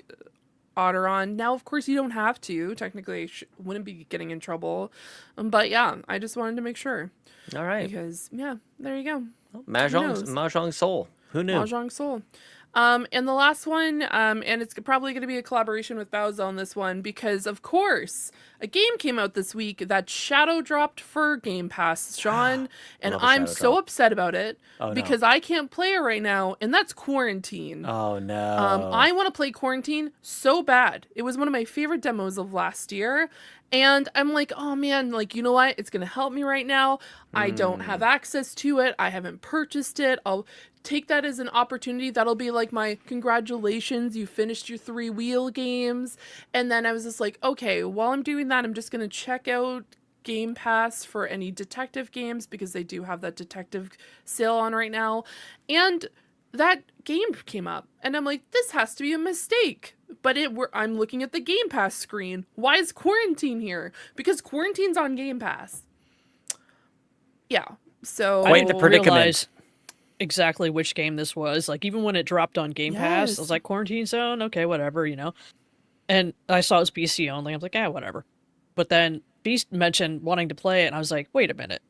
otter on. Now, of course, you don't have to. Technically, wouldn't be getting in trouble. But yeah, I just wanted to make sure All right. because yeah, there you go. Mahjong Soul. Who knew? Mahjong Soul. And the last one, and it's probably going to be a collaboration with Bowser on this one because, of course, a game came out this week that shadow dropped for Game Pass, Sean, and Love a I'm shadow so drop. upset about it no. because I can't play it right now, and that's Quarantine. Oh no. I want to play Quarantine so bad. It was one of my favorite demos of last year. And I'm like, oh man, like, you know what? It's going to help me right now. I don't have access to it. I haven't purchased it. I'll take that as an opportunity. That'll be like my congratulations. You finished your 3 wheel games. And then I was just like, okay, while I'm doing that, I'm just going to check out Game Pass for any detective games because they do have that detective sale on right now. And that game came up and I'm like, this has to be a mistake. But I'm looking at the Game Pass screen. Why is Quarantine here? Because Quarantine's on Game Pass. Yeah. So Quite the predicament. Realize exactly which game this was. Like, even when it dropped on Game Pass, Yes. I was like, Quarantine Zone? Okay, whatever, you know? And I saw it was PC only. I was like, whatever. But then Beast mentioned wanting to play it, and I was like, wait a minute.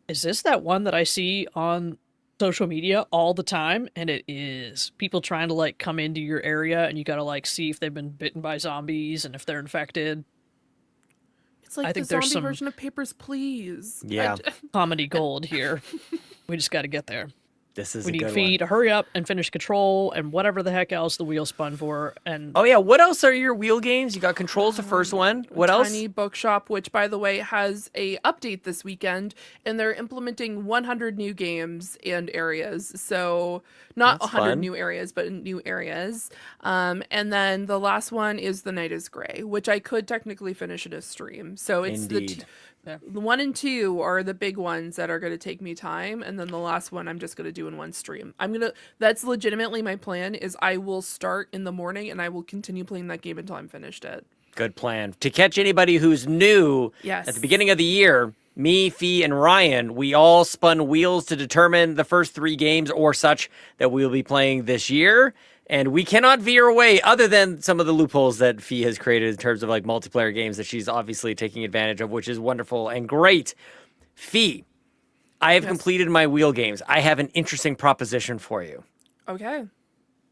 Is this that one that I see on social media all the time? And it is. People trying to, like, come into your area, and you gotta, like, see if they've been bitten by zombies and if they're infected. it's like I the think there's zombie some- version of Papers, Please. Yeah. Comedy gold here. We just gotta get there. This is We a need good Fee one. to hurry up and finish Control and whatever the heck else the wheel spun for. And Oh yeah, what else are your wheel games? You got Control's the first one. What else? Tiny Bookshop, which by the way has a update this weekend, and they're implementing 100 new games and areas. So not That's 100 fun. new areas, but new areas. And then the last one is The Night is Grey, which I could technically finish in a stream. So it's Indeed. the 1 and 2 are the big ones that are going to take me time, and then the last one I'm just going to do in one stream. That's legitimately my plan. Is I will start in the morning and I will continue playing that game until I'm finished it. Good plan. To catch anybody who's new, Yes. at the beginning of the year, me, Fee, and Ryan, we all spun wheels to determine the first 3 games or such that we will be playing this year. And we cannot veer away other than some of the loopholes that Fee has created in terms of like multiplayer games that she's obviously taking advantage of, which is wonderful and great. Fee, I have completed my wheel games. I have an interesting proposition for you. Okay.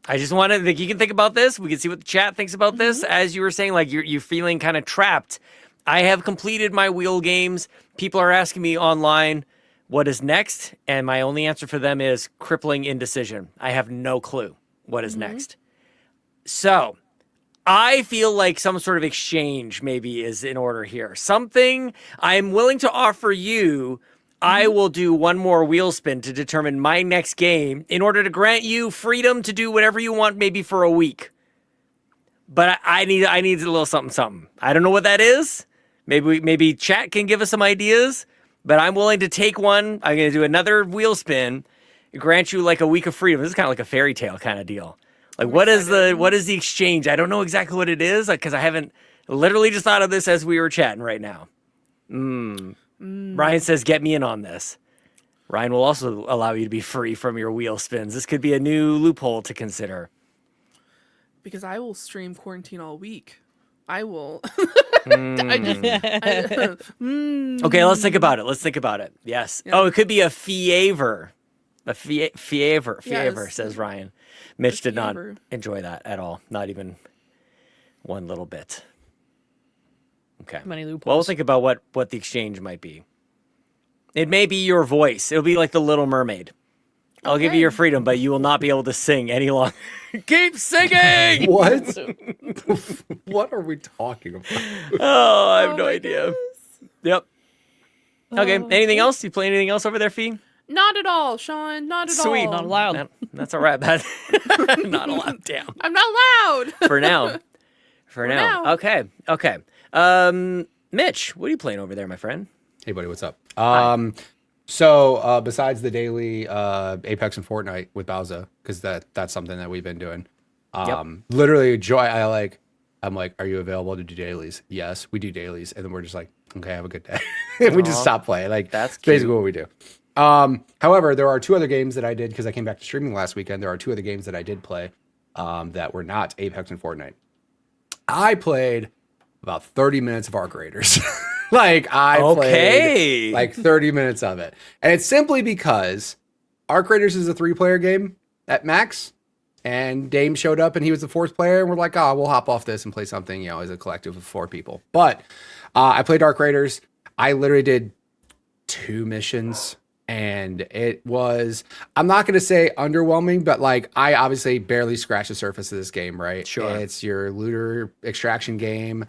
I just wanted, like, you can think about this. We can see what the chat thinks about this. As you were saying, like, you're feeling kind of trapped. I have completed my wheel games. People are asking me online, what is next? And my only answer for them is crippling indecision. I have no clue what is next. So I feel like some sort of exchange maybe is in order here. Something I'm willing to offer you. I will do one more wheel spin to determine my next game in order to grant you freedom to do whatever you want, maybe for a week. But I need a little something. I don't know what that is. Maybe chat can give us some ideas. But I'm willing to take one. I'm going to do another wheel spin, grant you like a week of freedom. This is kind of like a fairy tale kind of deal. Like what is the exchange? I don't know exactly what it is because I haven't literally just thought of this as we were chatting right now. Ryan says, get me in on this. Ryan will also allow you to be free from your wheel spins. This could be a new loophole to consider. Because I will stream Quarantine all week. I will. Okay, let's think about it. Yes. Yeah. Oh, it could be a favor. Favor, Yes. says Ryan. Mitch did not favor. enjoy that at all. Not even one little bit. Okay. Many loopholes. Well, we'll think about what the exchange might be. It may be your voice. It'll be like the Little Mermaid. I'll give you your freedom, but you will not be able to sing any longer. Keep singing! What? What are we talking about? Oh, I have no my idea. Yep. Okay. Anything else? You play anything else over there, Fee? Not at all, Sean. Not at Sweet. all. Not allowed. No, that's all right. Not allowed. Damn. I'm not loud. For now. For now. now. Okay. Mitch, what are you playing over there, my friend? Hey, buddy, what's up? So besides the daily Apex and Fortnite with Bowser, because that's something that we've been doing. Literally, I'm like, are you available to do dailies? Yes, we do dailies, and then we're just like, okay, have a good day. And we just stop playing. Like That's basically what we do. However, there are 2 other games that I did because I came back to streaming last weekend. There are 2 other games that I did play that were not Apex and Fortnite. I played about 30 minutes of Arc Raiders. Like I played like 30 minutes of it. And it's simply because Arc Raiders is a 3-player game at max. and Dame showed up and he was the fourth player, and we're like, oh, we'll hop off this and play something, you know, as a collective of 4 people. But I played Dark Raiders. I literally did 2 missions, and it was, I'm not going to say underwhelming, but like I obviously barely scratched the surface of this game, right? Sure. It's your looter extraction game.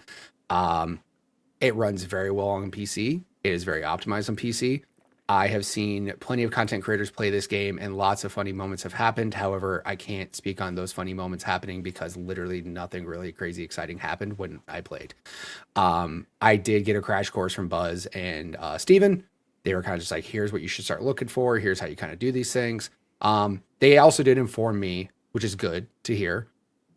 It runs very well on PC. It is very optimized on PC. I have seen plenty of content creators play this game, and lots of funny moments have happened. However, I can't speak on those funny moments happening because literally nothing really crazy exciting happened when I played. I did get a crash course from Buzz and Steven. They were kind of just like, here's what you should start looking for. Here's how you kind of do these things. They also did inform me, which is good to hear.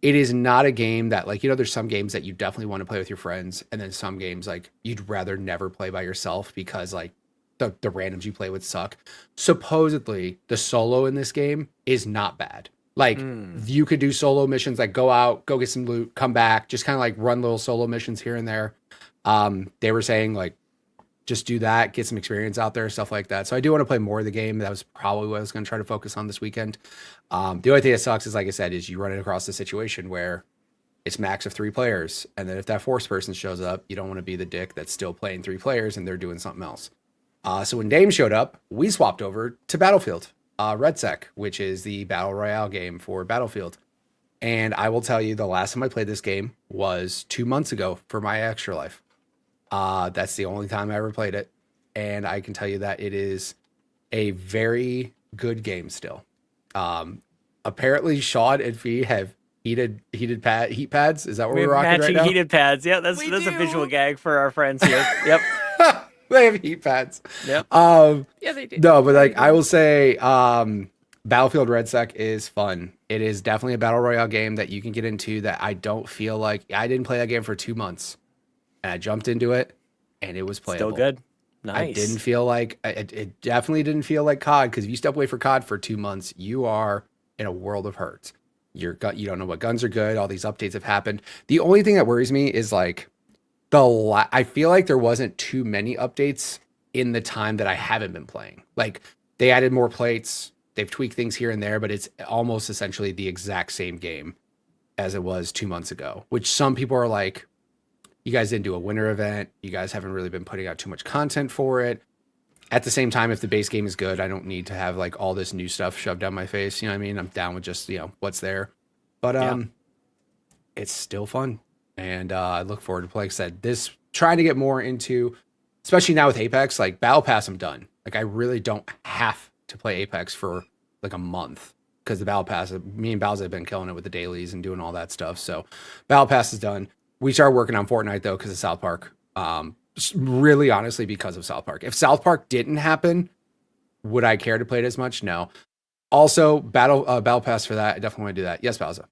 It is not a game that, like, you know, there's some games that you definitely want to play with your friends, and then some games like you'd rather never play by yourself because like the randoms you play with suck. Supposedly the solo in this game is not bad. Like you could do solo missions, like go out, go get some loot, come back, just kind of like run little solo missions here and there. They were saying like, just do that, get some experience out there, stuff like that. So I do want to play more of the game. That was probably what I was going to try to focus on this weekend. The only thing that sucks is, like I said, is you run it across the situation where it's max of 3 players. And then if that 4th person shows up, you don't want to be the dick that's still playing 3 players and they're doing something else. So when Dame showed up, we swapped over to Battlefield, RedSec, which is the Battle Royale game for Battlefield. And I will tell you, the last time I played this game was 2 months ago for my Extra Life. That's the only time I ever played it. And I can tell you that it is a very good game still. Apparently Sean and Fee have heat pads. Is that what we're rocking right now? Heated pads. Yeah, that's a visual gag for our friends here. Yep. They have heat pads. Yep. Yeah, they do. No, but like I will say, Battlefield RedSec is fun. It is definitely a battle royale game that you can get into that I don't feel like I didn't play that game for 2 months, and I jumped into it, and it was playable. Still good. Nice. I didn't feel like it definitely didn't feel like COD, because if you step away for COD for 2 months, you are in a world of hurt. You don't know what guns are good. All these updates have happened. The only thing that worries me is like I feel like there wasn't too many updates in the time that I haven't been playing. Like they added more plates, they've tweaked things here and there, but it's almost essentially the exact same game as it was 2 months ago, which some people are like, you guys didn't do a winter event. You guys haven't really been putting out too much content for it. At the same time, if the base game is good, I don't need to have like all this new stuff shoved down my face. You know what I mean? I'm down with just, what's there. But it's still fun. And I look forward to, like I said, this trying to get more into, especially now with Apex, like Battle Pass, I'm done. Like I really don't have to play Apex for like a month, because the Battle Pass, me and Bowser have been killing it with the dailies and doing all that stuff. So Battle Pass is done. We started working on Fortnite though, because of South Park. Really, honestly, because of South Park. If South Park didn't happen, would I care to play it as much? No. Also, Battle Pass for that. I definitely want to do that. Yes, Bowser.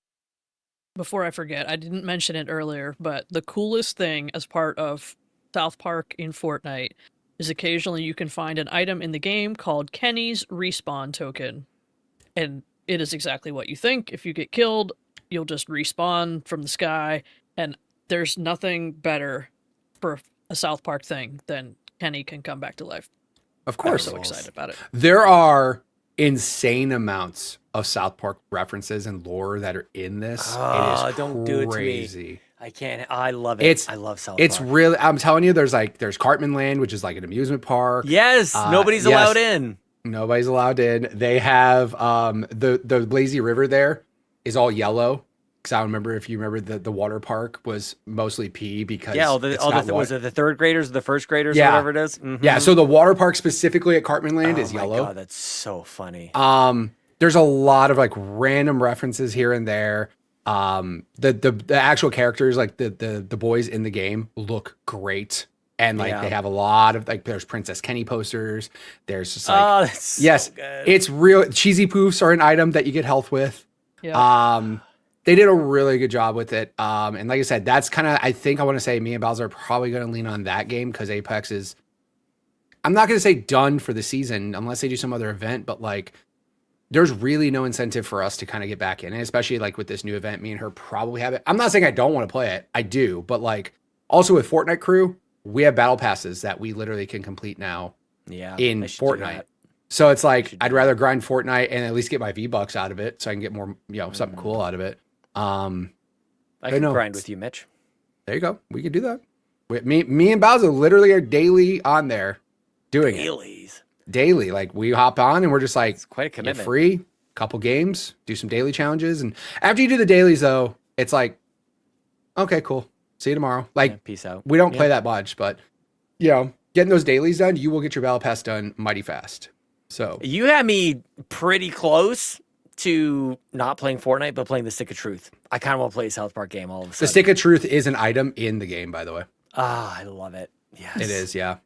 Before I forget, I didn't mention it earlier, but the coolest thing as part of South Park in Fortnite is occasionally you can find an item in the game called Kenny's Respawn Token. And it is exactly what you think. If you get killed, you'll just respawn from the sky. And there's nothing better for a South Park thing than Kenny can come back to life. Of course. I'm so excited about it. There are insane amounts of South Park references and lore that are in this. It is don't do it to me. I can't. I love it. I love South Park. It's really, I'm telling you, there's Cartman Land, which is like an amusement park. Yes. Nobody's allowed in. Nobody's allowed in. They have the lazy river there is all yellow. Because I remember, if you remember, the water park was mostly pee because was it the third graders or the first graders or whatever it is? Mm-hmm. Yeah, so the water park specifically at Cartman Land is yellow. Oh my God, that's so funny. There's a lot of like random references here and there. The actual characters, like the boys in the game, look great. And like they have a lot of like, there's Princess Kenny posters. There's just like, that's so good. It's real. Cheesy poofs are an item that you get health with. Yeah. They did a really good job with it. And like I said, that's kind of, I think I want to say me and Bowser are probably going to lean on that game, because Apex is, I'm not going to say done for the season unless they do some other event, but like there's really no incentive for us to kind of get back in it, especially like with this new event. Me and her probably have it. I'm not saying I don't want to play it. I do. But like also with Fortnite Crew, we have battle passes that we literally can complete now in Fortnite. So it's like I'd rather grind Fortnite and at least get my V-Bucks out of it, so I can get more, something cool out of it. I can grind with you, Mitch. There you go. We can do that. Me and Bowser literally are daily on there doing it. Daily. Like we hop on and we're just like, It's quite a commitment. Get free, couple games, do some daily challenges. And after you do the dailies though, it's like, okay, cool. See you tomorrow. Like, peace out. We don't play that much, but getting those dailies done, you will get your battle pass done mighty fast. So you had me pretty close to not playing Fortnite, but playing the Stick of Truth. I kind of want to play a South Park game all of a sudden. The Stick of Truth is an item in the game, by the way. Ah, I love it. Yes. It is, yeah.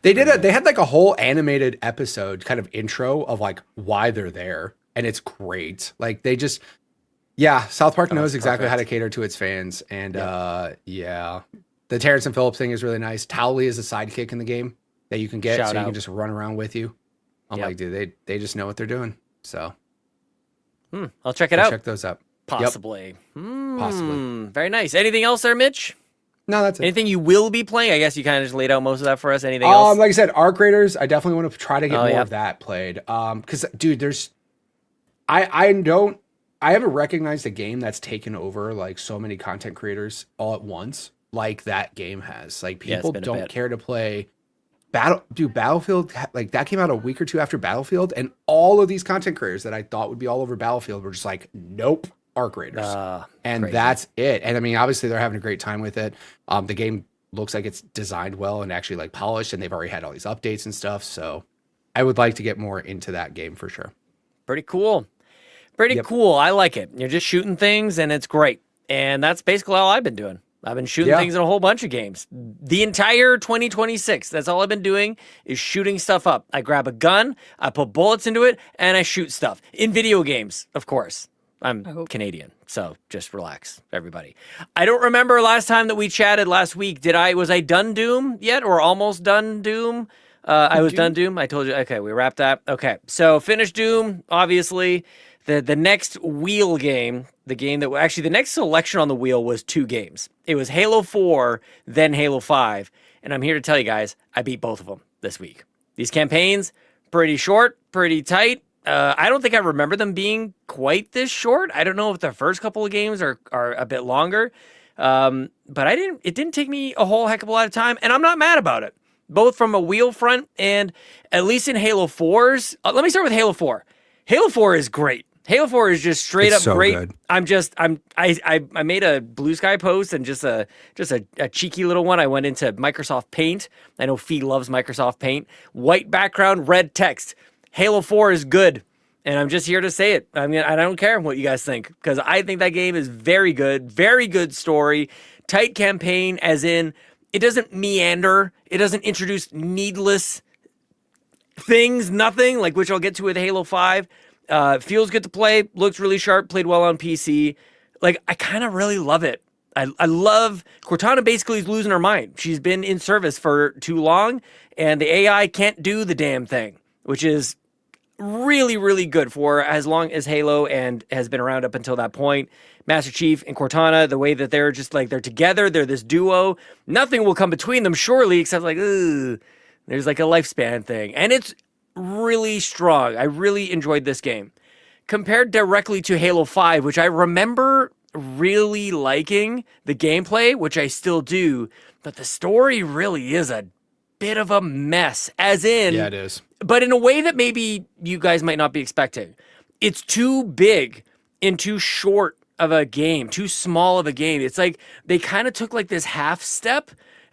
They had like a whole animated episode kind of intro of like why they're there. And it's great. Like they just, South Park knows exactly how to cater to its fans. And the Terrence and Phillips thing is really nice. Towley is a sidekick in the game that you can get you can just run around with you. I'm like, dude, they just know what they're doing. So I'll check it out. Check those out. Possibly. Yep. Possibly. Very nice. Anything else there, Mitch? No, that's it. Anything you will be playing? I guess you kind of just laid out most of that for us. Anything else? Like I said, Arc Raiders, I definitely want to try to get more of that played. Because dude, I haven't recognized a game that's taken over like so many content creators all at once, like that game has. Like people don't care to play Battlefield. Like that came out a week or two after Battlefield, and all of these content creators that I thought would be all over Battlefield were just like, nope, Arc Raiders. And crazy. That's it. And I mean, obviously they're having a great time with it. The game looks like it's designed well and actually like polished, and they've already had all these updates and stuff. So I would like to get more into that game for sure. Pretty cool. Pretty cool. I like it. You're just shooting things and it's great. And that's basically all I've been doing. I've been shooting things in a whole bunch of games. The entire 2026, that's all I've been doing is shooting stuff up. I grab a gun, I put bullets into it, and I shoot stuff. In video games, of course. I'm Canadian, so just relax, everybody. I don't remember last time that we chatted last week. Was I done Doom yet or almost done Doom? I was done Doom. I told you. Okay, we wrapped that. Okay, so finished Doom, obviously. The next wheel game, the next selection on the wheel was 2 games. It was Halo 4, then Halo 5. And I'm here to tell you guys, I beat both of them this week. These campaigns, pretty short, pretty tight. I don't think I remember them being quite this short. I don't know if the first couple of games are a bit longer. But it didn't take me a whole heck of a lot of time, and I'm not mad about it. Both from a wheel front and at least in Halo 4's. Let me start with Halo 4. Halo 4 is great. Halo 4 is just straight up great. Good. I made a Blue Sky post and just a cheeky little one. I went into Microsoft Paint. I know Fee loves Microsoft Paint. White background, red text. Halo 4 is good. And I'm just here to say it. I mean, I don't care what you guys think, because I think that game is very good story, tight campaign, as in it doesn't meander. It doesn't introduce needless things, nothing, like which I'll get to with Halo 5. Feels good to play, looks really sharp, played well on PC. Like, I kind of really love it. I love, Cortana basically is losing her mind. She's been in service for too long, and the AI can't do the damn thing, which is really, really good for as long as Halo and has been around up until that point. Master Chief and Cortana, the way that they're just like, they're together, they're this duo. Nothing will come between them, surely, except like, there's like a lifespan thing. And it's really strong. I really enjoyed this game. Compared directly to Halo 5, which I remember really liking the gameplay, which I still do, but the story really is a bit of a mess, as in... Yeah, it is. But in a way that maybe you guys might not be expecting. It's too big and too short of a game, too small of a game. It's like they kind of took like this half step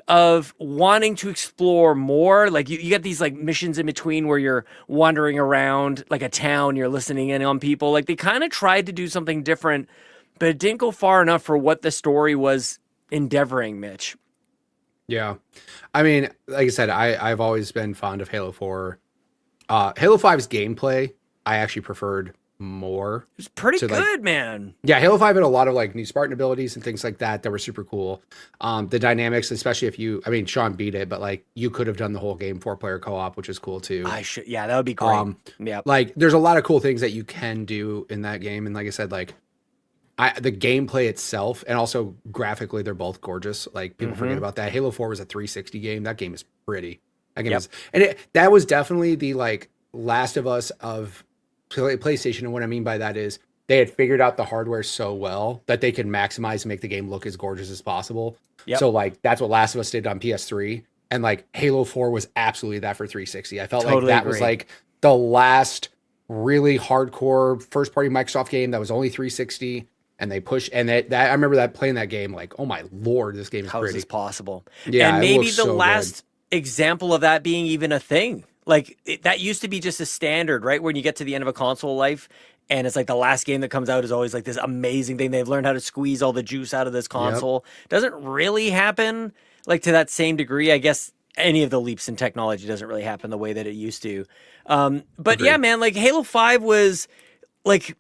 of wanting to explore more. Like you get these like missions in between where you're wandering around like a town, you're listening in on people. Like they kind of tried to do something different, but it didn't go far enough for what the story was endeavoring, Mitch. Yeah. I mean, like I said, I've always been fond of Halo 4. Halo 5's gameplay, I actually preferred more. It was pretty good, man. Yeah, Halo 5 had a lot of like new Spartan abilities and things like that were super cool. The dynamics, especially if Sean beat it, but like you could have done the whole game 4-player co-op, which is cool too. Yeah, that would be great. Yeah. Like there's a lot of cool things that you can do in that game. And like I said, like the gameplay itself and also graphically, they're both gorgeous. Like people forget about that. Halo 4 was a 360 game. That game is pretty. That game is, and that was definitely the like Last of Us of PlayStation, and what I mean by that is they had figured out the hardware so well that they could maximize and make the game look as gorgeous as possible. Yep. So like that's what Last of Us did on PS3, and like Halo 4 was absolutely that for 360. I felt Totally like that was agree. like the last really hardcore first party Microsoft game that was only 360, and they pushed, and that I remember that playing that game like, oh my lord, this game is How is pretty. this possible? Yeah, and it maybe looks the so good. last example of that being even a thing. Like that used to be just a standard, right? When you get to the end of a console life, and it's like the last game that comes out is always like this amazing thing. They've learned how to squeeze all the juice out of this console. Doesn't really happen like to that same degree. I guess any of the leaps in technology doesn't really happen the way that it used to. But Agreed. yeah, man, like Halo 5 was like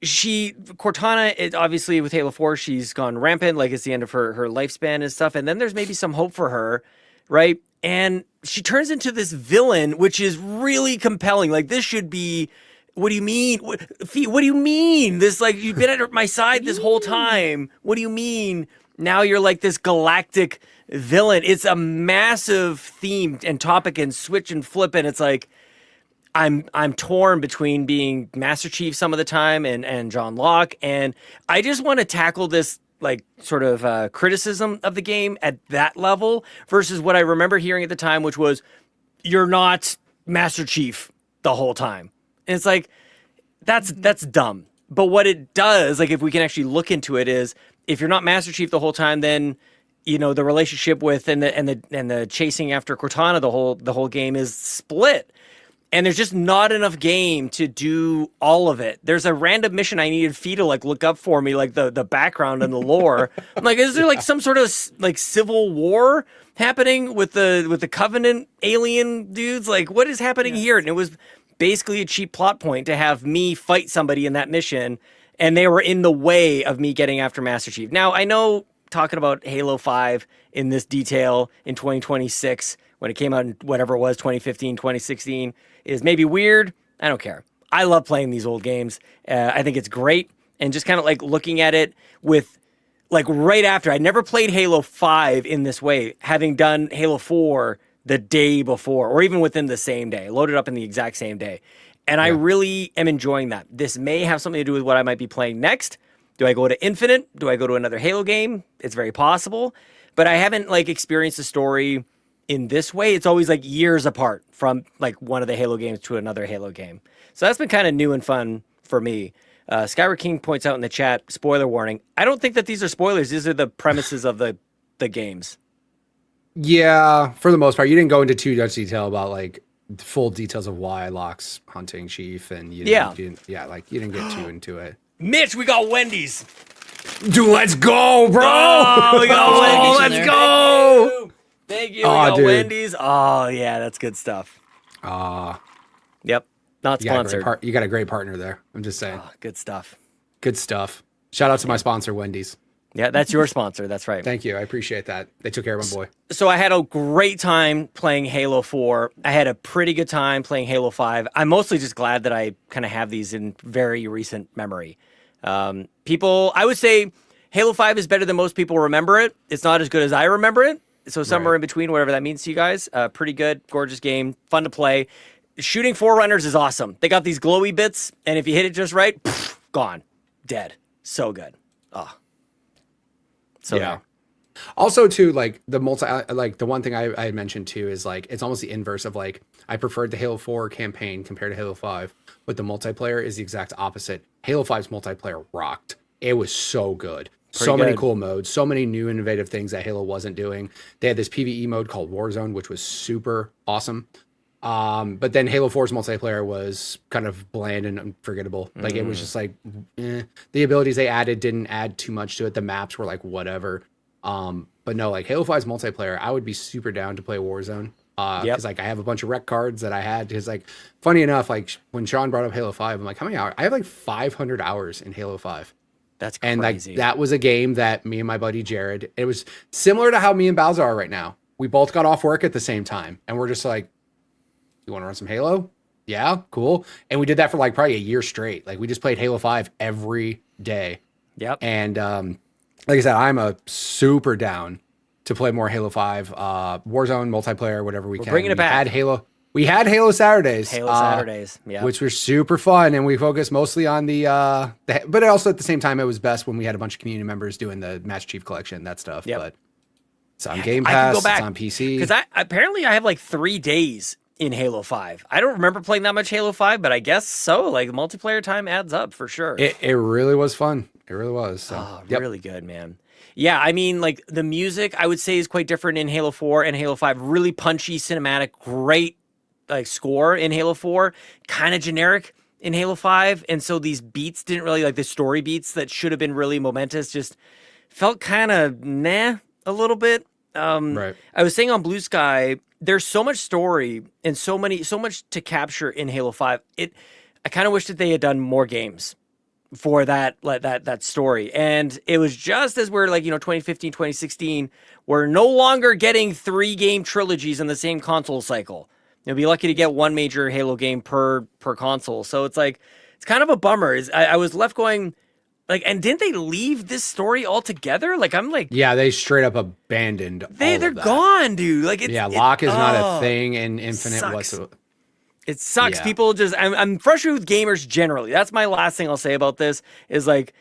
Cortana, obviously with Halo 4, she's gone rampant, like it's the end of her lifespan and stuff. And then there's maybe some hope for her, right? And she turns into this villain, which is really compelling. Like this should be, what do you mean? What do you mean? This, like, you've been at my side this whole time. What do you mean? Now you're like this galactic villain. It's a massive theme and topic and switch and flip. And it's like, I'm torn between being Master Chief some of the time and John Locke. And I just want to tackle this like sort of criticism of the game at that level versus what I remember hearing at the time, which was you're not Master Chief the whole time. And it's like, that's dumb. But what it does, like if we can actually look into it, is if you're not Master Chief the whole time, then the relationship with and the chasing after Cortana the whole game is split. And there's just not enough game to do all of it. There's a random mission I needed Fee to like look up for me, like the background and the lore. I'm like, is there like some sort of like civil war happening with the Covenant alien dudes? Like, what is happening here? And it was basically a cheap plot point to have me fight somebody in that mission, and they were in the way of me getting after Master Chief. Now, I know talking about Halo 5 in this detail in 2026, when it came out in whatever it was, 2015, 2016, is maybe weird. I don't care. I love playing these old games. I think it's great. And just kind of like looking at it with like right after, I never played Halo 5 in this way, having done Halo 4 the day before, or even within the same day, loaded up in the exact same day. And I really am enjoying that. This may have something to do with what I might be playing next. Do I go to Infinite? Do I go to another Halo game? It's very possible. But I haven't like experienced the story in this way. It's always like years apart from like one of the Halo games to another Halo game. So that's been kind of new and fun for me. Skyward King points out in the chat, spoiler warning. I don't think that these are spoilers. These are the premises of the games. Yeah, for the most part, you didn't go into too much detail about like full details of why Locke's hunting Chief, and you didn't get too into it. Mitch, we got Wendy's. Dude, let's go, bro! Oh, we got Wendy's. Let's in there. go! Thank you. Oh, We got dude. Wendy's. Oh, yeah, that's good stuff. Yep. Not sponsored. You got a great partner there. I'm just saying. Oh, good stuff. Good stuff. Shout out to my sponsor, Wendy's. Yeah, that's your sponsor. That's right. Thank you. I appreciate that. They took care of my boy. So I had a great time playing Halo 4. I had a pretty good time playing Halo 5. I'm mostly just glad that I kind of have these in very recent memory. I would say Halo 5 is better than most people remember it. It's not as good as I remember it. So somewhere in between, whatever that means to you guys. Pretty good, gorgeous game, fun to play. Shooting Forerunners is awesome. They got these glowy bits, and if you hit it just right, gone, dead. So good. Oh. So Yeah. Also, too, like the one thing I had mentioned too is like it's almost the inverse of like I preferred the Halo 4 campaign compared to Halo 5, but the multiplayer is the exact opposite. Halo 5's multiplayer rocked. It was so good. Many cool modes, so many new innovative things that Halo wasn't doing. They had this PvE mode called Warzone, which was super awesome. But then Halo 4's multiplayer was kind of bland and unforgettable. Like it was just like the abilities they added didn't add too much to it. The maps were like whatever. But no, like Halo 5's multiplayer, I would be super down to play Warzone. Because like I have a bunch of rec cards that I had. Because like funny enough, like when Sean brought up Halo 5, I'm like, how many hours? I have like 500 hours in Halo 5. that's crazy. And like that was a game that me and my buddy Jared, it was similar to how me and Bowser are right now. We both got off work at the same time, and we're just like, you want to run some Halo? Yeah, cool. And we did that for like probably a year straight. Like we just played Halo 5 every day. Yep. And like I said, I'm a super down to play more Halo 5, Warzone multiplayer, whatever we can. bringing it back. Had Halo. We had Halo Saturdays. Halo Saturdays, yeah. Which were super fun, and we focused mostly on but also at the same time, it was best when we had a bunch of community members doing the Master Chief Collection, that stuff. Yep. But it's on Game Pass, it's on PC. Because apparently I have like 3 days in Halo 5. I don't remember playing that much Halo 5, but I guess so. Like, multiplayer time adds up for sure. It really was fun. It really was. So, really good, man. Yeah, I mean, like, the music, I would say, is quite different in Halo 4 and Halo 5. Really punchy, cinematic, great like score in Halo 4, kind of generic in Halo 5. And so these beats didn't really, like the story beats that should have been really momentous, just felt kind of a little bit. Right. I was saying on Blue Sky, there's so much story and so much to capture in Halo 5. I kind of wish that they had done more games for that story. And it was just as we're like, 2015, 2016, we're no longer getting 3 game trilogies in the same console cycle. You'll be lucky to get 1 major Halo game per console. So it's like, it's kind of a bummer. I was left going like, and didn't they leave this story altogether? Like, I'm like, yeah, they straight up abandoned. They're gone, dude. Like, Locke is not a thing in Infinite whatsoever. It sucks. Yeah. People just, I'm frustrated with gamers generally. That's my last thing I'll say about this is like,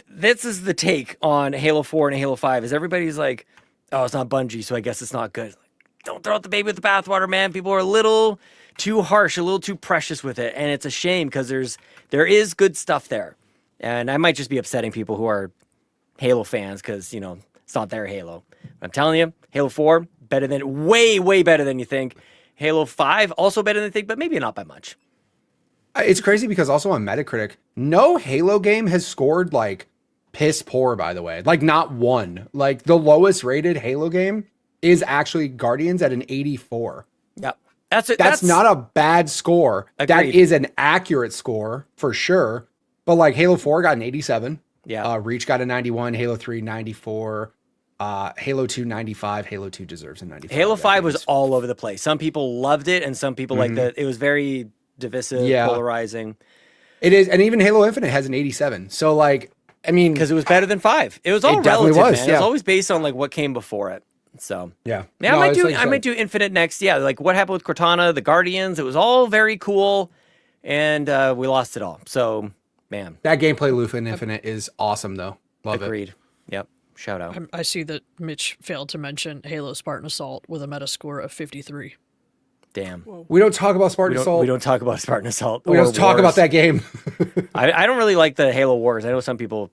this is the take on Halo 4 and Halo 5 is everybody's like, oh, it's not Bungie, so I guess it's not good. Don't throw out the baby with the bathwater, man. People are a little too harsh, a little too precious with it. And it's a shame because there is good stuff there. And I might just be upsetting people who are Halo fans because, it's not their Halo. But I'm telling you, Halo 4, better than, way, way better than you think. Halo 5, also better than you think, but maybe not by much. It's crazy because also on Metacritic, no Halo game has scored like piss poor, by the way. Like not one. Like the lowest rated Halo game is actually Guardians at an 84. Yep. That's not a bad score. Agreed. That is an accurate score for sure. But like Halo 4 got an 87. Yeah. Reach got a 91. Halo 3, 94. Halo 2, 95. Halo 2 deserves a 95. Halo 5 was all over the place. Some people loved it, and some people like that. It was very divisive, polarizing. It is. And even Halo Infinite has an 87. So like, I mean, because it was better than 5. It was all relative, was, man. yeah. It was always based on like what came before it. So yeah, I might do Infinite next. Yeah, like what happened with Cortana, the Guardians. It was all very cool, and we lost it all. So man, that gameplay loop in Infinite is awesome though. Love Agreed. it. Yep. Shout out. I see that Mitch failed to mention Halo Spartan Assault with a Metascore of 53. Damn. Whoa. We don't talk about Spartan Assault. We don't talk about Spartan Assault. We don't talk about that game. I don't really like the Halo Wars. I know some people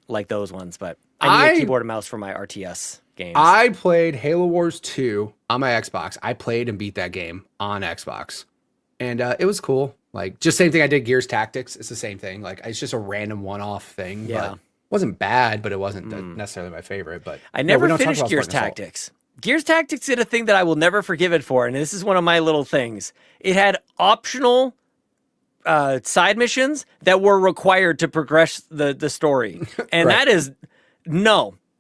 like those ones, but I need a keyboard and mouse for my RTS games. I played Halo Wars 2 on my Xbox. I played and beat that game on Xbox. And it was cool. Like, just same thing I did Gears Tactics. It's the same thing. Like, it's just a random one-off thing. Yeah. But it wasn't bad, but it wasn't necessarily my favorite. But I never we don't talk finished about Gears Spartan Assault. Tactics. Gears Tactics did a thing that I will never forgive it for, and this is one of my little things. It had optional side missions that were required to progress the story, and Right. that is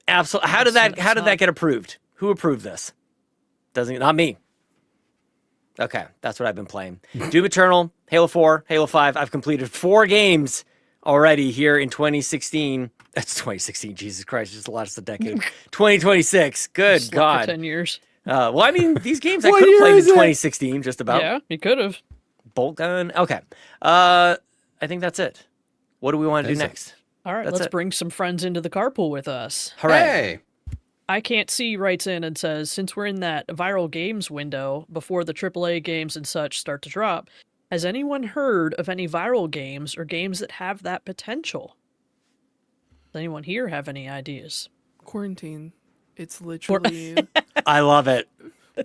absolutely. How did that get approved? Who approved this? Not me. Okay, that's what I've been playing. Doom Eternal, Halo 4, Halo 5. I've completed 4 games already here in 2016. That's 2016. Jesus Christ, just lost a decade. 2026. Good Slept God. for 10 years. Well, I mean, these games I What could have year played in is it? 2016, just about. Yeah, you could have. Bolt gun. Okay. I think that's it. What do we want to do That's it. next? All right, That's let's it. bring some friends into the carpool with us. Hooray. Hey. I Can't See writes in and says, since we're in that viral games window before the AAA games and such start to drop, has anyone heard of any viral games or games that have that potential? Does anyone here have any ideas? Quarantine. It's literally. I love it.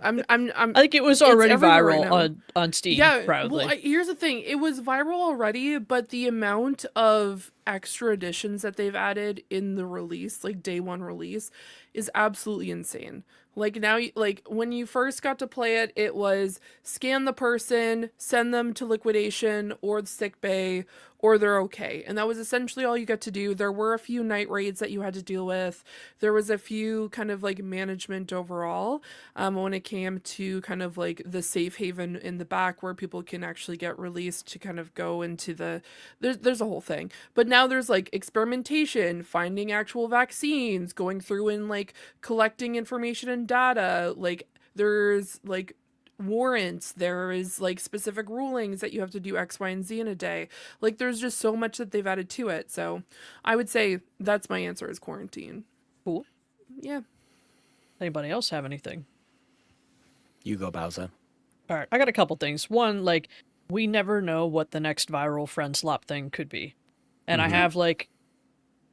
I'm. I think it was It's already everywhere right viral now. on Steam, Yeah. proudly. Well, here's the thing. It was viral already, but the amount of extra additions that they've added in the release, like day one release, is absolutely insane. Like now, like when you first got to play it, it was scan the person, send them to liquidation or the sick bay, or they're okay. And that was essentially all you got to do. There were a few night raids that you had to deal with. There was a few kind of like management overall when it came to kind of like the safe haven in the back where people can actually get released to kind of go into the, there's a whole thing. But now there's like experimentation, finding actual vaccines, going through and like collecting information and data. Like there's like warrants, there is like specific rulings that you have to do X, Y, and Z in a day. Like there's just so much that they've added to it. So I would say that's my answer is quarantine. Cool. Yeah. Anybody else have anything? You go, Bowser. All right, I got a couple things. One, like, we never know what the next viral friend slop thing could be. And I have, like,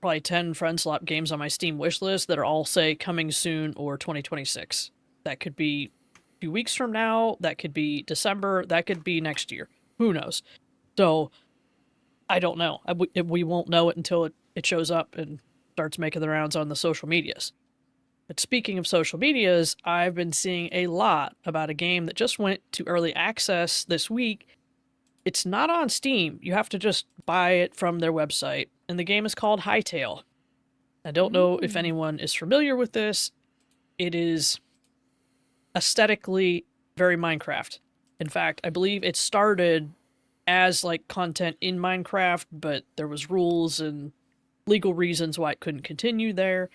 probably 10 friend slop games on my Steam wish list that are all, say, coming soon or 2026. That could be a few weeks from now. That could be December. That could be next year. Who knows? So, I don't know. We won't know it until it shows up and starts making the rounds on the social medias. But speaking of social medias, I've been seeing a lot about a game that just went to early access this week. It's not on Steam. You have to just buy it from their website. And the game is called Hightail. I don't know if anyone is familiar with this. It is aesthetically very Minecraft. In fact, I believe it started as like content in Minecraft, but there was rules and legal reasons why it couldn't continue there.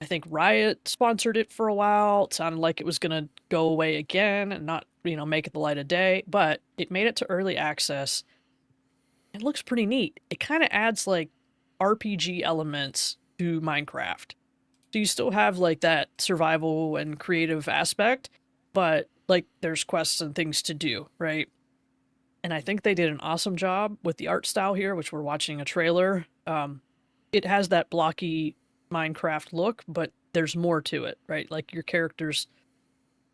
I think Riot sponsored it for a while. It sounded like it was going to go away again and not, make it the light of day, but it made it to early access. It looks pretty neat. It kind of adds like RPG elements to Minecraft. So you still have like that survival and creative aspect, but like there's quests and things to do, right? And I think they did an awesome job with the art style here, which we're watching a trailer. It has that blocky Minecraft look, but there's more to it, right? Like your characters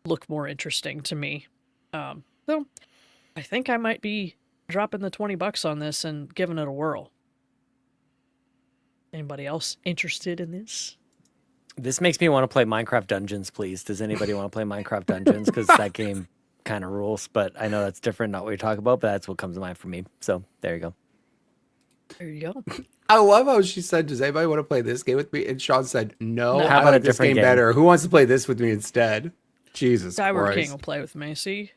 look more interesting to me. So I think I might be dropping the $20 on this and giving it a whirl. Anybody else interested in this? This makes me want to play Minecraft Dungeons, please. Does anybody want to play Minecraft Dungeons? Because that game kind of rules, but I know that's different, not what you're talking about, but that's what comes to mind for me. So there you go. There you go. I love how she said, does anybody want to play this game with me? And Sean said, no, How I about like a this different game game? better. Who wants to play this with me instead? Jesus Skyward Christ. King will play with me, see?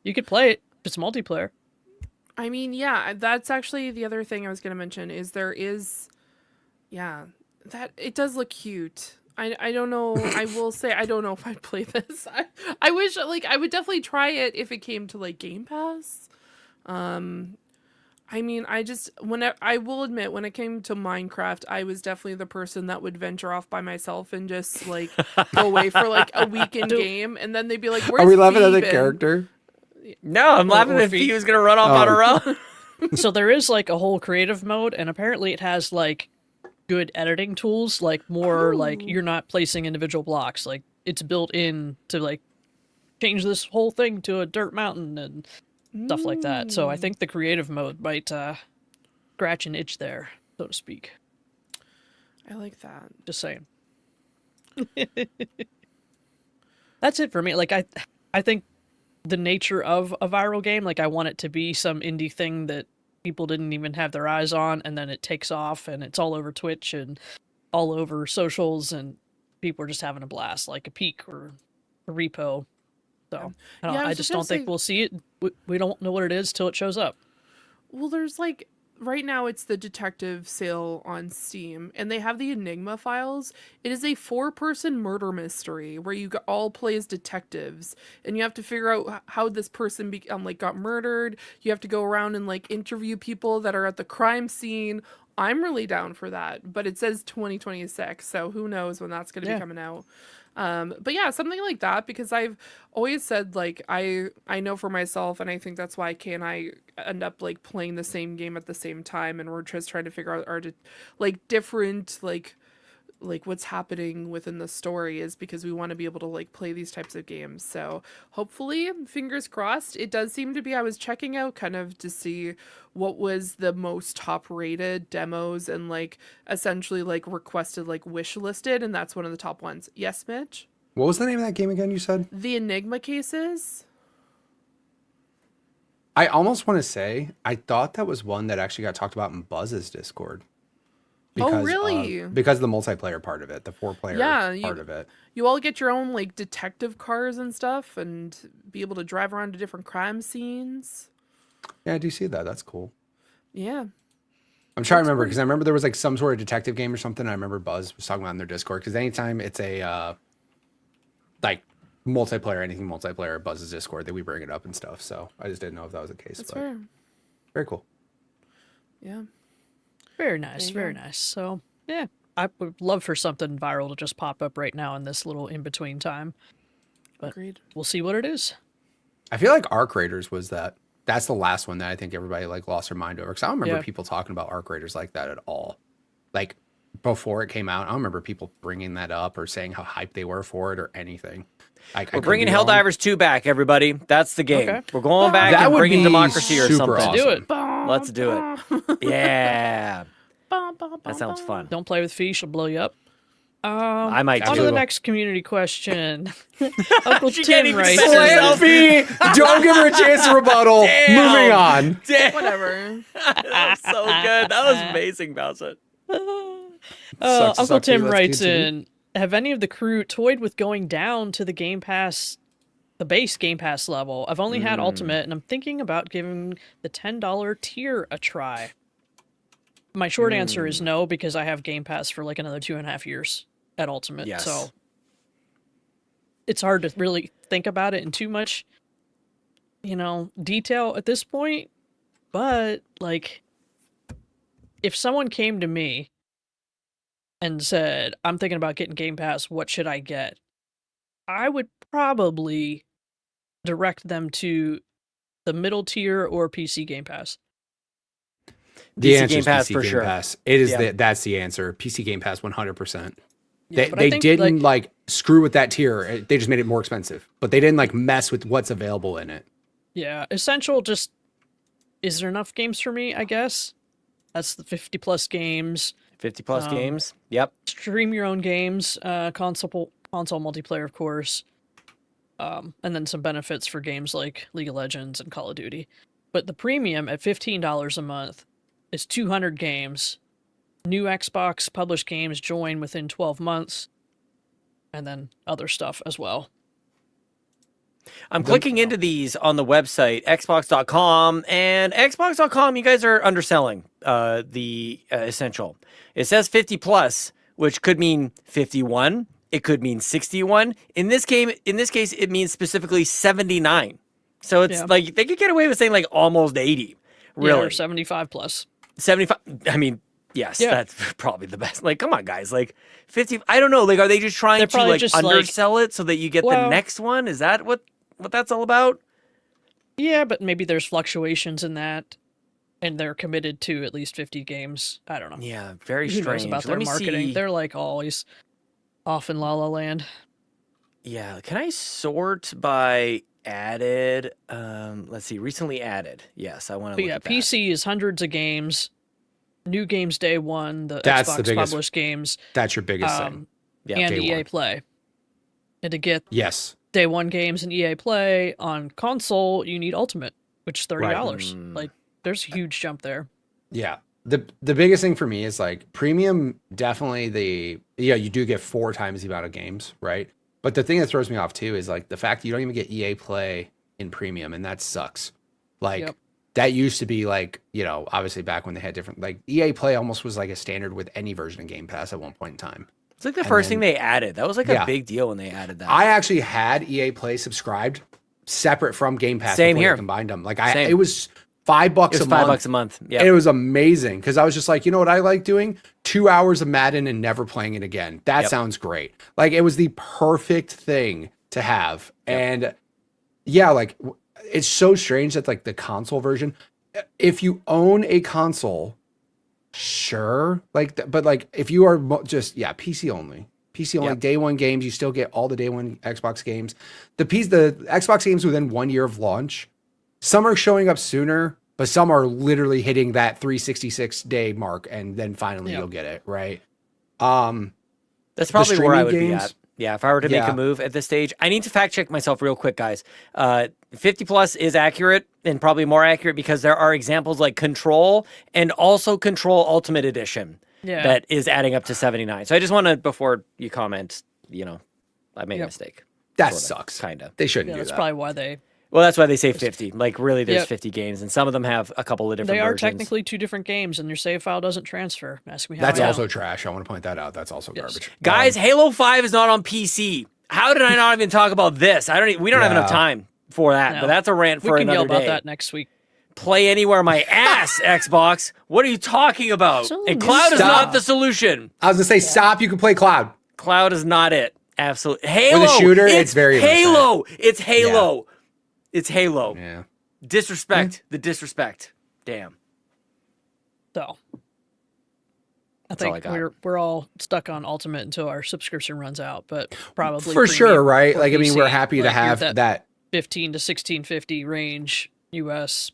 You could play it. It's multiplayer. I mean, yeah, that's actually the other thing I was going to mention is that it does look cute. I don't know. I will say I don't know if I'd play this. I wish I would definitely try it if it came to like Game Pass. I mean, I will admit when it came to Minecraft, I was definitely the person that would venture off by myself and just like go away for like a week in game, and then they'd be like, "Where's Are we laughing Fee at the been?" character? No, I'm laughing if he was going to run off on her own. So there is like a whole creative mode, and apparently it has like good editing tools, like more like you're not placing individual blocks. Like it's built in to like change this whole thing to a dirt mountain and stuff like that. So I think the creative mode might scratch an itch there, so to speak. I like that. Just saying. That's it for me. Like I think the nature of a viral game, like I want it to be some indie thing that people didn't even have their eyes on, and then it takes off and it's all over Twitch and all over socials, and people are just having a blast, like a Peak or a Repo. So I just don't think we'll see it. We don't know what it is till it shows up. Well, there's like right now it's the detective sale on Steam, and they have the Enigma files. It is a 4-person murder mystery where you all play as detectives, and you have to figure out how this person got murdered. You have to go around and like interview people that are at the crime scene. I'm really down for that, but it says 2026, so who knows when that's going to be coming out. But yeah, something like that, because I've always said, like, I know for myself, and I think that's why Kay and I end up, like, playing the same game at the same time, and we're just trying to figure out our, like, different, like what's happening within the story is because we want to be able to, like, play these types of games. So hopefully, fingers crossed, it does seem to be, I was checking out kind of to see what was the most top rated demos and like essentially like requested, like wish listed, and that's one of the top ones. Yes, Mitch? What was the name of that game again you said? The Enigma Cases. I almost want to say, I thought that was one that actually got talked about in Buzz's Discord. Really? Because of the multiplayer part of it, the 4-player part of it. You all get your own like detective cars and stuff and be able to drive around to different crime scenes. Yeah, I do see that. That's cool. Yeah. I'm trying to remember because I remember there was like some sort of detective game or something. I remember Buzz was talking about in their Discord because anytime it's a like multiplayer, anything multiplayer, Buzz's Discord that we bring it up and stuff. So I just didn't know if that was the case. That's but fair. very cool. Yeah. Very nice, There you very go. nice. So, yeah, I would love for something viral to just pop up right now in this little in-between time. But Agreed. we'll see what it is. I feel like Arc Raiders was that. That's the last one that I think everybody like lost their mind over. Because I don't remember Yeah. people talking about Arc Raiders like that at all. Like before it came out, I don't remember people bringing that up or saying how hyped they were for it or anything. Like, We're bringing Helldivers 2 back, everybody. That's the game. Okay. We're going back That and would bringing be democracy or super something. awesome. Do it. Let's do it. Yeah. That sounds fun. Don't play with Fee, she'll blow you up. I might On to do the it. next community question. Uncle She can't Tim even writes defend in. herself. Selfie! Don't give her a chance to rebuttal. Damn. Moving on. Damn. Whatever. That was so good. That was amazing, Bowser. Sucks to Uncle suck to you, Tim let's writes continue. in, have any of the crew toyed with going down to the Game Pass, the base Game Pass level? I've only had Ultimate, and I'm thinking about giving the $10 tier a try. My short answer is no, because I have Game Pass for like another 2.5 years at Ultimate. Yes. So it's hard to really think about it in too much, detail at this point. But like, if someone came to me and said, I'm thinking about getting Game Pass, what should I get? I would probably direct them to the middle tier or PC Game Pass. The PC answer Game is Pass PC for Game sure. Pass. It is Yeah. that's the answer. PC Game Pass 100%. Yeah, They but I they think, didn't like screw with that tier. They just made it more expensive. But they didn't like mess with what's available in it. Yeah, Essential just, is there enough games for me, I guess? That's the 50 plus games. 50 plus games. Yep. Stream your own games, console multiplayer, of course. And then some benefits for games like League of Legends and Call of Duty. But the premium at $15 a month is 200 games. New Xbox published games join within 12 months. And then other stuff as well. I'm clicking into these on the website, xbox.com, and xbox.com, you guys are underselling the Essential. It says 50 plus, which could mean 51. It could mean 61. In this case, it means specifically 79. So it's like they could get away with saying like almost 80. Really, Yeah, or 75 plus. 75. I mean, yes, Yeah. that's probably the best. Like, come on, guys. Like 50. I don't know. Like, are they just trying They're to probably like just, like- undersell it so that you get the Well- next one? Is that what that's all about? Yeah, but maybe there's fluctuations in that. And they're committed to at least 50 games. I don't know. Yeah, very Who strange. knows about Let their me marketing? see. They're like always off in La La Land. Yeah, can I sort by added? Let's see, recently added. Yes, I want to But look yeah, at that. PC is hundreds of games. New games day one, the That's Xbox the biggest published games, That's your biggest thing. Yeah, and day EA one. Play. And to get Yes. day one games and EA Play on console, you need Ultimate, which is $30. Like, there's a huge jump there. Yeah. The biggest thing for me is like premium, definitely you do get 4 times the amount of games, right? But the thing that throws me off too is like the fact that you don't even get EA Play in premium, and that sucks. Like Yep. that used to be like, obviously back when they had different, like EA Play almost was like a standard with any version of Game Pass at one point in time. It's like the first thing they added. That was like Yeah. a big deal when they added that. I actually had EA Play subscribed separate from Game Pass. Same before here. They combined them. Like Same. it was $5 it was a month. $5 a month. Yeah, And it was amazing because I was just like, you know what I like doing? 2 hours of Madden and never playing it again. That Yep. sounds great. Like it was the perfect thing to have. And yeah, like it's so strange that like the console version, if you own a console, sure. Like, but like if you are PC only. PC only Yep. day one games, you still get all the day one Xbox games. The Xbox games within 1 year of launch, some are showing up sooner, but some are literally hitting that 366 day mark, and then finally Yep. you'll get it, right? that's probably where I would streaming be games? at. Yeah, if I were to make Yeah. a move at this stage, I need to fact check myself real quick, guys. 50 plus is accurate and probably more accurate because there are examples like Control and also Control Ultimate Edition Yeah. that is adding up to 79. So I just want to, before you comment, I made a Yep. mistake. That Sorta, sucks. kinda. They shouldn't Yeah, do that's that. probably why they Well, that's why they say 50. Like, really, there's Yep. 50 games, and some of them have a couple of different are versions. technically two different games, and your save file doesn't transfer. Ask me how. That's I know. also trash. I want to point that out. That's also Yes. garbage. Guys, Halo 5 is not on PC. How did I not even talk about this? We don't have enough time for that, No. but that's a rant for We can another yell about day. that next week. Play anywhere my ass, Xbox. What are you talking about? So And cloud is stop. not the solution. I was gonna say, stop. You can play cloud. Cloud is not it. Absolutely. Halo. With a shooter, it's very much Halo. It's Halo. It's Halo. Yeah. Disrespect. The disrespect. Damn. So I That's all think I got. we're all stuck on Ultimate until our subscription runs out, but probably For sure, premium right? or Like, I mean, we're PC, happy to like, you're have that. 15 to 1650 range US.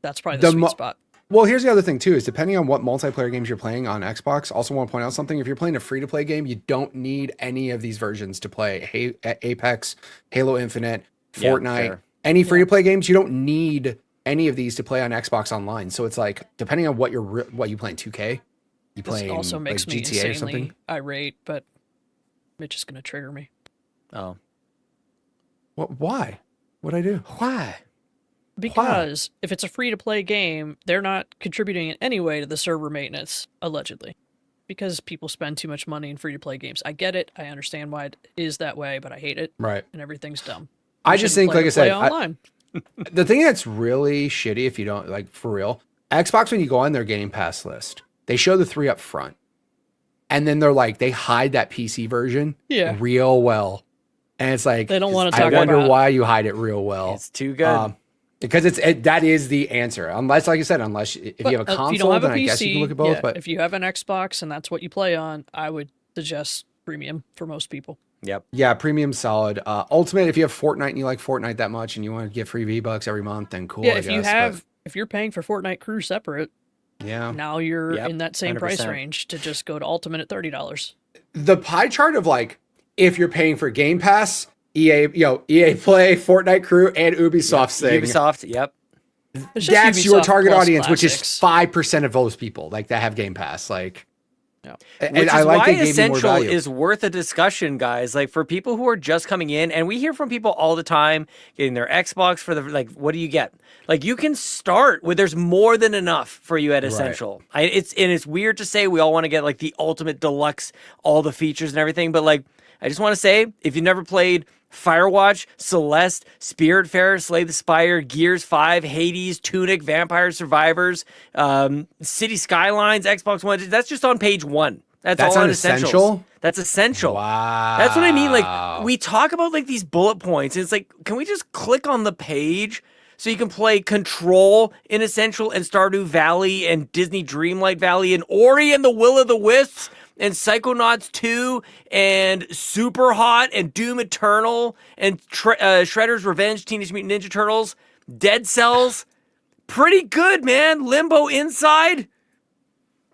That's probably The the sweet mo- spot. Well, here's the other thing too: is depending on what multiplayer games you're playing on Xbox. Also, want to point out something: if you're playing a free-to-play game, you don't need any of these versions to play Apex, Halo Infinite, Yeah, Fortnite, fair. any free-to-play games. You don't need any of these to play on Xbox Online. So it's like depending on what you playing 2K, you This playing also makes like me GTA or insanely something. irate, but Mitch is going to trigger me. Oh. What? Why? What'd I do? Why? Because if it's a free-to-play game, they're not contributing in any way to the server maintenance, allegedly. Because people spend too much money in free-to-play games. I get it. I understand why it is that way, but I hate it, Right. and everything's dumb. I You just shouldn't think, like I play said, online. the thing that's really shitty, if you don't like for real, Xbox, when you go on their Game Pass list, they show the 3 up front. And then they're like, they hide that PC version Yeah. real well. And it's like, They don't wanna I talk wonder about- why you hide it real well. It's too good. Because that is the answer. Unless, like I said, if you have a But, console, if you don't have a then PC, I guess you can look at both. yeah, But if you have an Xbox and that's what you play on, I would suggest premium for most people. Yep. yeah, premium solid. Ultimate, if you have Fortnite and you like Fortnite that much and you want to get free V-Bucks every month, then cool. Yeah, I if guess, you but have, if you're paying for Fortnite Crew separate, yeah. now you're Yep, in that same price 100%. range to just go to Ultimate at $30. The pie chart of like, if you're paying for Game Pass, EA Play, Fortnite Crew, and Ubisoft's thing. Ubisoft. Yep. It's just That's your Ubisoft target plus audience, which is classics. 5% of those people like that have Game Pass. Like, Yeah. and Which is I like why they gave you more Essential value. is worth a discussion, guys. Like for people who are just coming in, and we hear from people all the time getting their Xbox for the like. What do you get? Like you can start with. There's more than enough for you at Essential. It's weird to say we all want to get like the ultimate deluxe, all the features and everything, but like I just want to say if you've never played Firewatch, Celeste, Spiritfarer, Slay the Spire, Gears 5, Hades, Tunic, Vampire Survivors, City Skylines, Xbox One. That's just on page 1. That's all on on Essentials. Essential? That's Essential. Wow. That's what I mean. Like we talk about like these bullet points. And it's like, can we just click on the page so you can play Control in Essential and Stardew Valley and Disney Dreamlight Valley and Ori and the Will of the Wisps and Psychonauts 2 and Super Hot and Doom Eternal and Shredder's Revenge, Teenage Mutant Ninja Turtles, Dead Cells. Pretty good, man. Limbo Inside.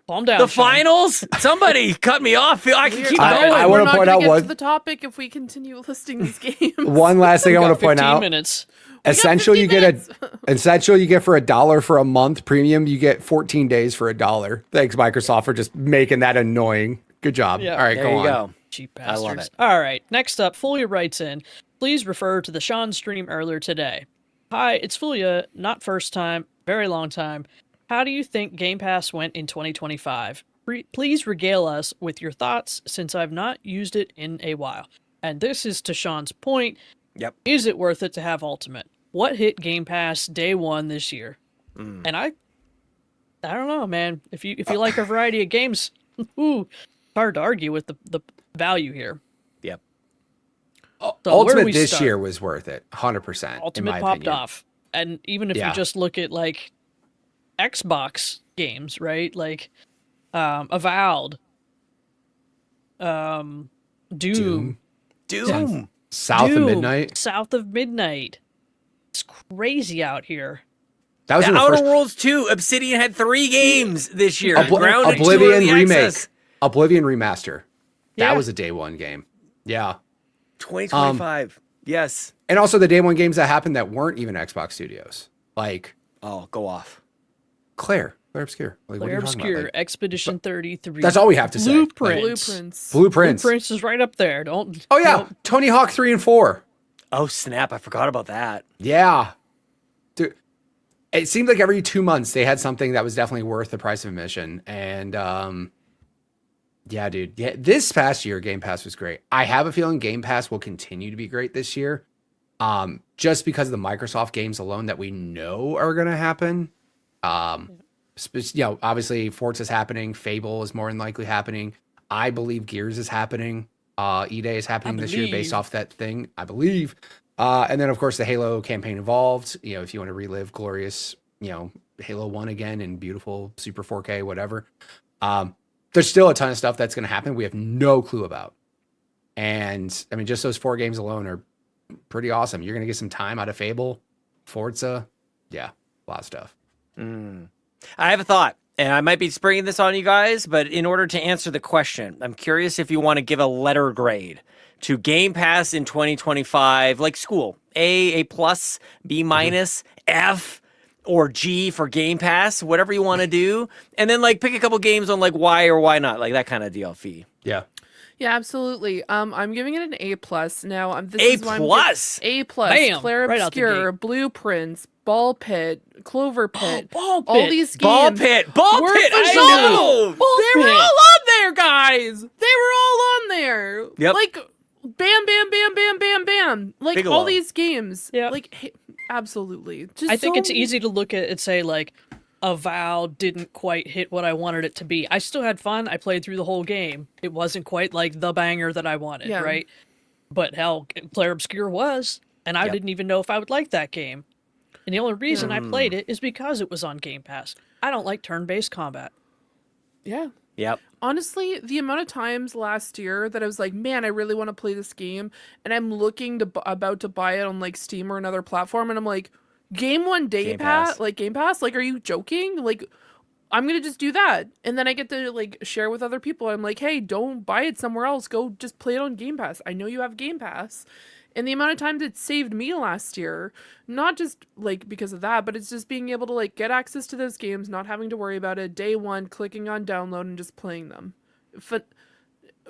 Calm down. The Sean. finals. Somebody cut me off. I can keep I- going. I We're wanna not point gonna out get one- to the topic if we continue listing these games. One last thing I want to point 15 out. minutes. Essential, 50 you get minutes. Essential, you get for $1 for a month. Premium, you get 14 days for $1. Thanks, Microsoft, for just making that annoying. Good job. Yeah. All right, There go you on. go. Cheap I bastards. love it. All right. Next up, Fulia writes in, please refer to the Sean stream earlier today. Hi, it's Fulia, not first time, very long time. How do you think Game Pass went in 2025? Please regale us with your thoughts since I've not used it in a while. And this is to Sean's point. Yep. Is it worth it to have Ultimate? What hit Game Pass day one this year? And I don't know, man. If you like a variety of games, ooh, hard to argue with the value here. Yep. So where do Ultimate we this start? year was worth it, 100%. in Ultimate my popped opinion. off, and even if Yeah. you just look at like Xbox games, right? Like Avowed, Doom, Doom. South of Midnight. South of Midnight. It's crazy out here. That was The in the Outer first Worlds 2. Obsidian had 3 games this year. Obli- Grounded 2 Oblivion early remake. access. Oblivion remaster. That Yeah. was a day one game. Yeah. 2025. Yes. And also the day one games that happened that weren't even Xbox Studios. Like Oh, go off. Claire Obscure. Like, what Claire are you talking about? Obscure, Like, Expedition 33. that's all we have to say. Blueprint. Blueprints. Blueprints. Blueprints is right up there. Don't. Oh yeah, don't- Tony Hawk 3 and 4. Oh, snap. I forgot about that. Yeah. Dude, it seemed like every 2 months they had something that was definitely worth the price of admission. And Yeah, dude. Yeah, this past year, Game Pass was great. I have a feeling Game Pass will continue to be great this year. Just because of the Microsoft games alone that we know are going to happen. Obviously Forza's happening. Fable is more than likely happening. I believe Gears is happening. E-Day is happening this year based off that thing, I believe. And then of course the Halo campaign Evolved, if you want to relive glorious, Halo 1 again in beautiful super 4K, whatever. There's still a ton of stuff that's going to happen we have no clue about. And I mean, just those 4 games alone are pretty awesome. You're going to get some time out of Fable, Forza. Yeah, a lot of stuff. I have a thought, and I might be springing this on you guys, but in order to answer the question, I'm curious if you want to give a letter grade to Game Pass in 2025, like school. A plus, B minus, F, or G for Game Pass, whatever you want to do. And then like pick a couple games on like why or why not, like that kind of deal, Fee. Yeah. Yeah, absolutely. I'm giving it an A plus. Now, this A is why plus? A plus. Bam! Claire Right out the Obscure, gate. Blueprints, Ball Pit, Clover Pit, Ball all Pit. these games. Ball Pit, were I phenomenal. know. They were all on there, guys. They were all on there. Yep. Like, bam, bam, bam, bam, bam, bam. Like Bigelow. all these games. Yep. Like, absolutely. Just I think it's so- easy to look at and say, like, Avowed didn't quite hit what I wanted it to be. I still had fun. I played through the whole game. It wasn't quite like the banger that I wanted, Yeah. right? But hell, Claire Obscure was, and I Yep. didn't even know if I would like that game. And the only reason I played it is because it was on Game Pass. I don't like turn-based combat. Yeah. Yep. Honestly, the amount of times last year that I was like, man, I really want to play this game, and I'm looking to about to buy it on like Steam or another platform, and I'm like, Game Game Pass. Game Pass, like, are you joking? Like, I'm gonna just do that, and then I get to like share with other people. I'm like, hey, don't buy it somewhere else. Go just play it on Game Pass. I know you have Game Pass. And the amount of times it saved me last year, not just like because of that, but it's just being able to like get access to those games, not having to worry about it. Day one, clicking on download and just playing them.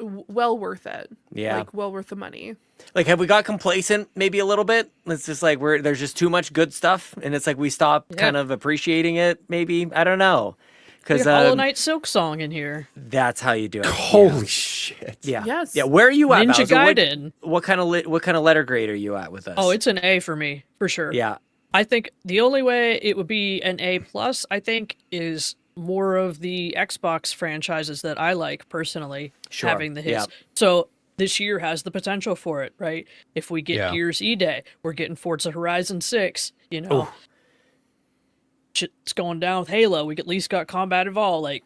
Well worth it. Yeah. Like, well worth the money. Like, have we got complacent maybe a little bit? It's just like there's just too much good stuff, and it's like we stop kind of appreciating it. Maybe I don't know, because Hollow Knight Silk Song in here. that's how you do it. Holy shit. Yeah. Yes. Yeah. Where are you at, Ninja Bowser? Gaiden. What kind of letter grade are you at with us? Oh, it's an A for me, for sure. yeah. I think the only way it would be an A plus, I think, is more of the Xbox franchises that I like personally Sure. having the hits. Yep. So this year has the potential for it, right? If we get Yeah. Gears E-Day, we're getting Forza Horizon 6, Shit's going down with Halo. We at least got Combat Evolved. Like,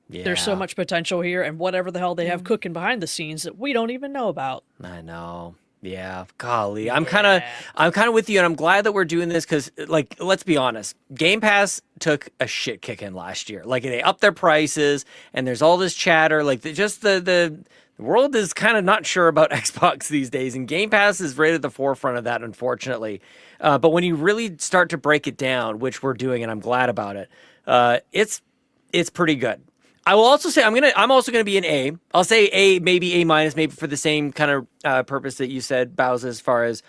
there's so Yeah. much potential here, and whatever the hell they have cooking behind the scenes that we don't even know about. I know. Yeah, golly, I'm kind of with you, and I'm glad that we're doing this because, like, let's be honest, Game Pass took a shit kicking last year. Like, they upped their prices, and there's all this chatter. Like, the world is kind of not sure about Xbox these days, and Game Pass is right at the forefront of that, unfortunately. But when you really start to break it down, which we're doing, and I'm glad about it, it's pretty good. I will also say I'm also gonna be an A. I'll say A, maybe A minus, maybe for the same kind of purpose that you said, Bowser, as far as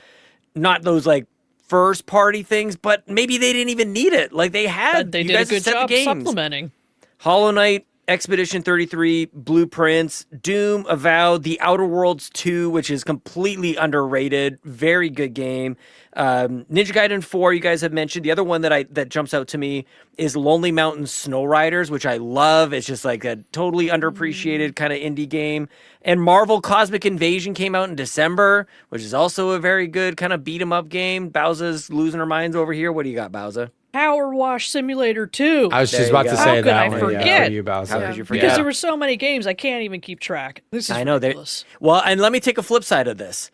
not those like first party things, but maybe they didn't even need it. Like they had, They you did a guys have good set the job games. supplementing. Hollow Knight, Expedition 33, Blueprints, Doom, Avowed, The Outer Worlds 2, which is completely underrated. Very good game. Ninja Gaiden 4, you guys have mentioned. The other one that jumps out to me is Lonely Mountain Snow Riders, which I love. It's just like a totally underappreciated kind of indie game. And Marvel Cosmic Invasion came out in December, which is also a very good kind of beat 'em up game. Bowser's losing her minds over here. What do you got, Bowser? Power Wash Simulator 2. I was There just you about go. to How say could that I one. forget? Yeah, for you, Bowser. How could you Because forget? there were so many games, I can't even keep track. This is I know. ridiculous. Well, and let me take a flip side of this.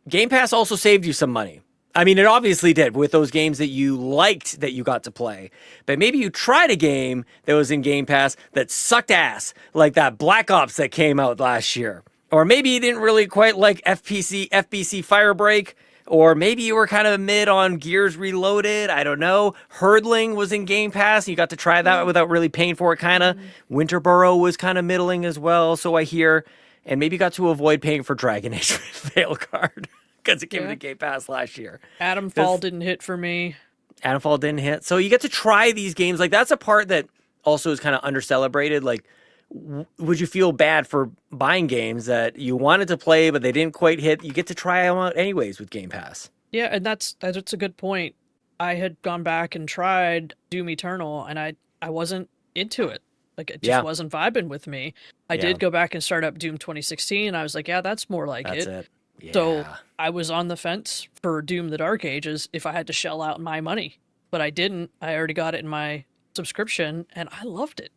Game Pass also saved you some money. I mean, it obviously did with those games that you liked that you got to play. But maybe you tried a game that was in Game Pass that sucked ass, like that Black Ops that came out last year. Or maybe you didn't really quite like FBC Firebreak. Or maybe you were kind of mid on Gears Reloaded. I don't know. Hurdling was in Game Pass. You got to try that without really paying for it, kind of. Winterboro was kind of middling as well, so I hear. And maybe got to avoid paying for Dragon Age Fail Card because it came to Game Pass last year. Adam Fall didn't hit for me. Adamfall didn't hit. So you get to try these games. Like, that's a part that also is kind of under-celebrated. Like, would you feel bad for buying games that you wanted to play but they didn't quite hit? You get to try them out anyways with Game Pass. Yeah, and that's a good point. I had gone back and tried Doom Eternal, and I wasn't into it. Like, it just wasn't vibing with me. I did go back and start up Doom 2016, and I was like, yeah, that's more like That's it. it. Yeah. So I was on the fence for Doom the Dark Ages if I had to shell out my money. But I didn't. I already got it in my subscription, and I loved it.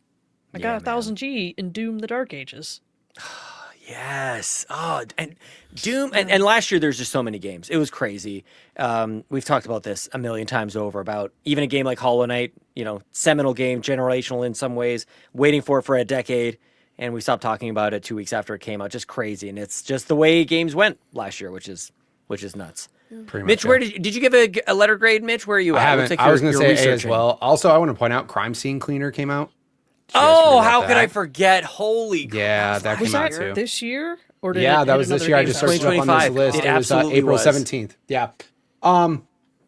I got 1000 G in Doom the Dark Ages. Yes. Oh, and Doom, and last year there's just so many games. It was crazy. We've talked about this a million times over about even a game like Hollow Knight, seminal game, generational in some ways, waiting for it for a decade, and we stopped talking about it 2 weeks after it came out. Just crazy, and it's just the way games went last year, which is nuts. Pretty Mitch, much, where did you give a letter grade, Mitch? Where are you at? I haven't. Looks like I was going to you're say A as researching. well. Also, I want to point out Crime Scene Cleaner came out. Did you guys Oh, hear about how could I that? forget? Holy Yeah, crap. that Was came out that too. this year? Or did Yeah, it that hit was this another year. I Game just Pass? searched it up on this 2025. list. It It was absolutely April was. 17th. Yeah.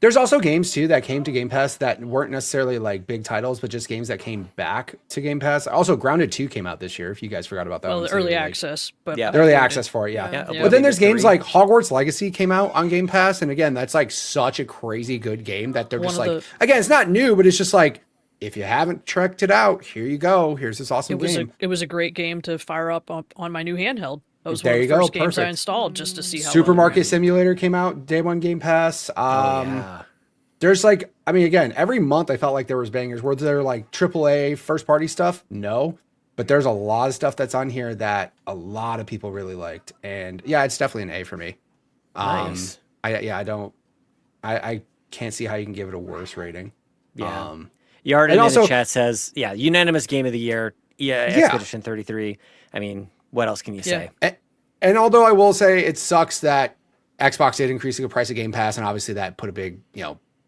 There's also games too that came to Game Pass that weren't necessarily like big titles, but just games that came back to Game Pass. Also, Grounded 2 came out this year. If you guys forgot about that, Well, one the too. early Like, access. But Yeah. the early access for it, yeah. Yeah, Yeah. But then there's Oblivion games 3. like Hogwarts Legacy came out on Game Pass, and again, that's like such a crazy good game that they're One just of like, the- again, it's not new, but it's just like, if you haven't checked it out, here you go. Here's this awesome game. it was a great game to fire up on my new handheld. That was There one of you the go, first games I perfect. installed just to see how Supermarket Simulator came out day one Game Pass. Yeah. There's like, I mean, again, every month I felt like there was bangers. Were there like AAA first party stuff? No, but there's a lot of stuff that's on here that a lot of people really liked, and yeah, it's definitely an A for me. Nice. I can't see how you can give it a worse rating. Yeah. Yard and in also- the chat says, unanimous game of the year. Yeah, Expedition 33. I mean, what else can you say? And although I will say it sucks that Xbox did increase the price of Game Pass, and obviously that put a big,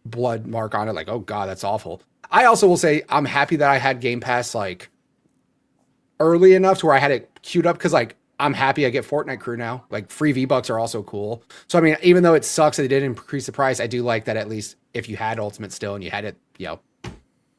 blood mark on it. Like, oh God, that's awful. I also will say I'm happy that I had Game Pass like early enough to where I had it queued up because like I'm happy I get Fortnite Crew now. Like free V-Bucks are also cool. So I mean, even though it sucks that they didn't increase the price, I do like that at least if you had Ultimate still and you had it,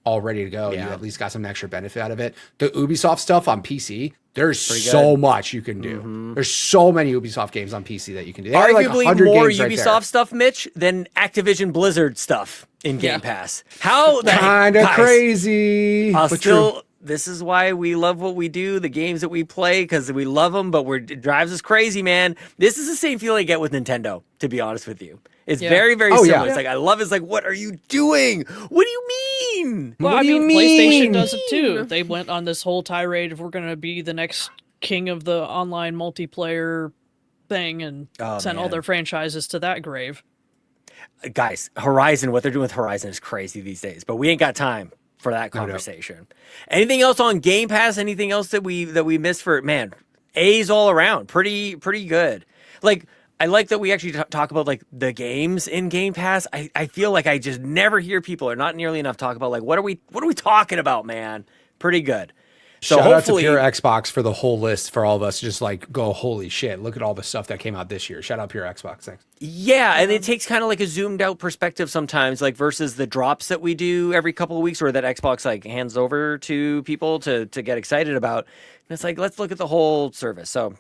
all ready to go, you at least got some extra benefit out of it. The Ubisoft stuff on PC, there's so much you can do. Mm-hmm. There's so many Ubisoft games on PC that you can do. They have, like, Arguably 100 more games right Ubisoft there. stuff, Mitch, than Activision Blizzard stuff in Game Pass. How the Kind of guys, crazy. I'll but still. true. This is why we love what we do, the games that we play, because we love them, but it drives us crazy, man. This is the same feeling I get with Nintendo, to be honest with you. It's very, very Oh, similar. yeah. It's like, I love it. It's like, what are you doing? What do you mean? Well, What I do you mean, PlayStation mean? does it too. They went on this whole tirade of we're going to be the next king of the online multiplayer thing and sent all man. their franchises to that grave. Guys, Horizon, what they're doing with Horizon is crazy these days, but we ain't got time for that conversation. Anything else on Game Pass? Anything else that we missed for, man, A's all around. Pretty good. Like, I like that we actually talk about like the games in Game Pass. I feel like I just never hear people or not nearly enough talk about like what are we talking about, man? Pretty good. So Shout out to hopefully, Pure Xbox for the whole list for all of us to just like go, holy shit, look at all the stuff that came out this year. Shout out Pure Xbox. Thanks. yeah, and it takes kind of like a zoomed out perspective sometimes, like versus the drops that we do every couple of weeks or that Xbox like hands over to people to get excited about. And it's like, let's look at the whole service. So,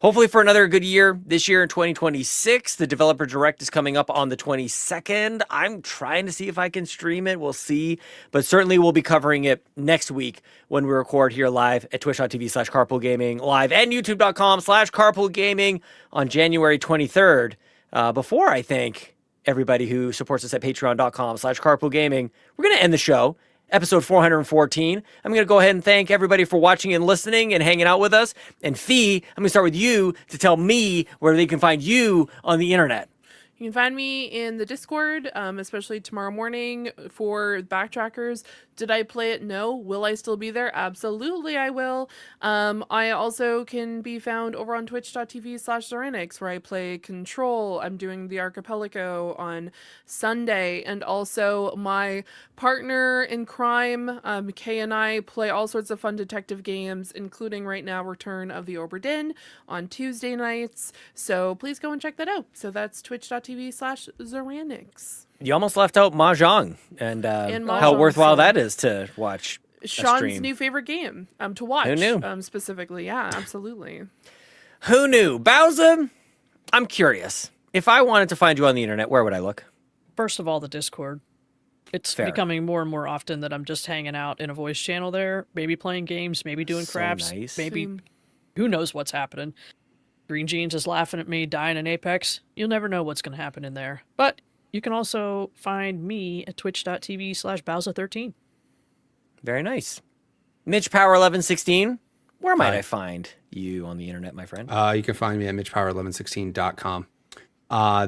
hopefully for another good year this year in 2026. The Developer Direct is coming up on the 22nd. I'm trying to see if I can stream it. We'll see. But certainly we'll be covering it next week when we record here live at twitch.tv/carpoolgaming live and youtube.com/carpoolgaming on January 23rd. Before I thank everybody who supports us at patreon.com/carpoolgaming, we're going to end the show. Episode 414. I'm going to go ahead and thank everybody for watching and listening and hanging out with us. And Fee, I'm going to start with you to tell me where they can find you on the internet. You can find me in the Discord, especially tomorrow morning for Backtrackers. Did I play it? No. Will I still be there? Absolutely, I will. I also can be found over on twitch.tv/Zoranix, where I play Control. I'm doing the Archipelago on Sunday. And also my partner in crime, Kay, and I play all sorts of fun detective games, including right now Return of the Obra Dinn on Tuesday nights. So please go and check that out. So that's twitch.tv/Zoranix. You almost left out Mahjong and how Mahjong, worthwhile so- that is to watch. Sean's stream. new favorite game to watch. Who knew? Specifically, yeah, absolutely. Who knew? Bowser, I'm curious. If I wanted to find you on the internet, where would I look? First of all, the Discord. It's Fair. becoming more and more often that I'm just hanging out in a voice channel there, maybe playing games, maybe doing So crafts, nice. maybe who knows what's happening. Green Jeans is laughing at me dying in Apex. You'll never know what's going to happen in there. But you can also find me at twitch.tv/Bowser13. Very nice. Mitch Power 1116. Where might Hi. I find you on the internet, my friend? You can find me at MitchPower1116.com.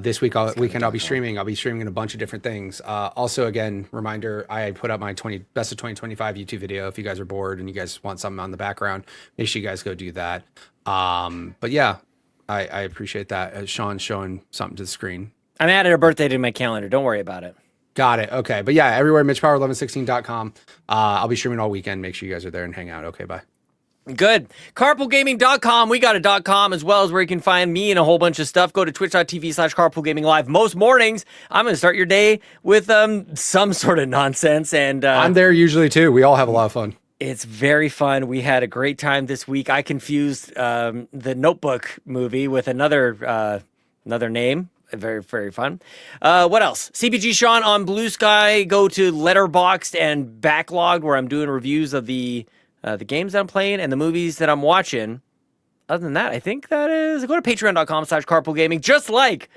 This weekend I'll be streaming. I'll be streaming a bunch of different things. Also, again, reminder, I put up my best of 2025 YouTube video. If you guys are bored and you guys want something on the background, make sure you guys go do that. But yeah, I appreciate that. Sean's showing something to the screen. I'm added a birthday to my calendar. Don't worry about it. Got it. Okay. But yeah, everywhere, MitchPower1116.com. I'll be streaming all weekend. Make sure you guys are there and hang out. Okay, bye. Good. Carpoolgaming.com. We got a .com as well as where you can find me and a whole bunch of stuff. Go to twitch.tv/carpoolgaming live. Most mornings, I'm going to start your day with some sort of nonsense. And I'm there usually too. We all have a lot of fun. it's very fun. We had a great time this week. I confused the Notebook movie with another name. Very, very fun. What else? CPG Sean on Blue Sky. Go to Letterboxd and Backlogged, where I'm doing reviews of the games that I'm playing and the movies that I'm watching. Other than that, I think that is... Go to patreon.com/carpoolgaming, just like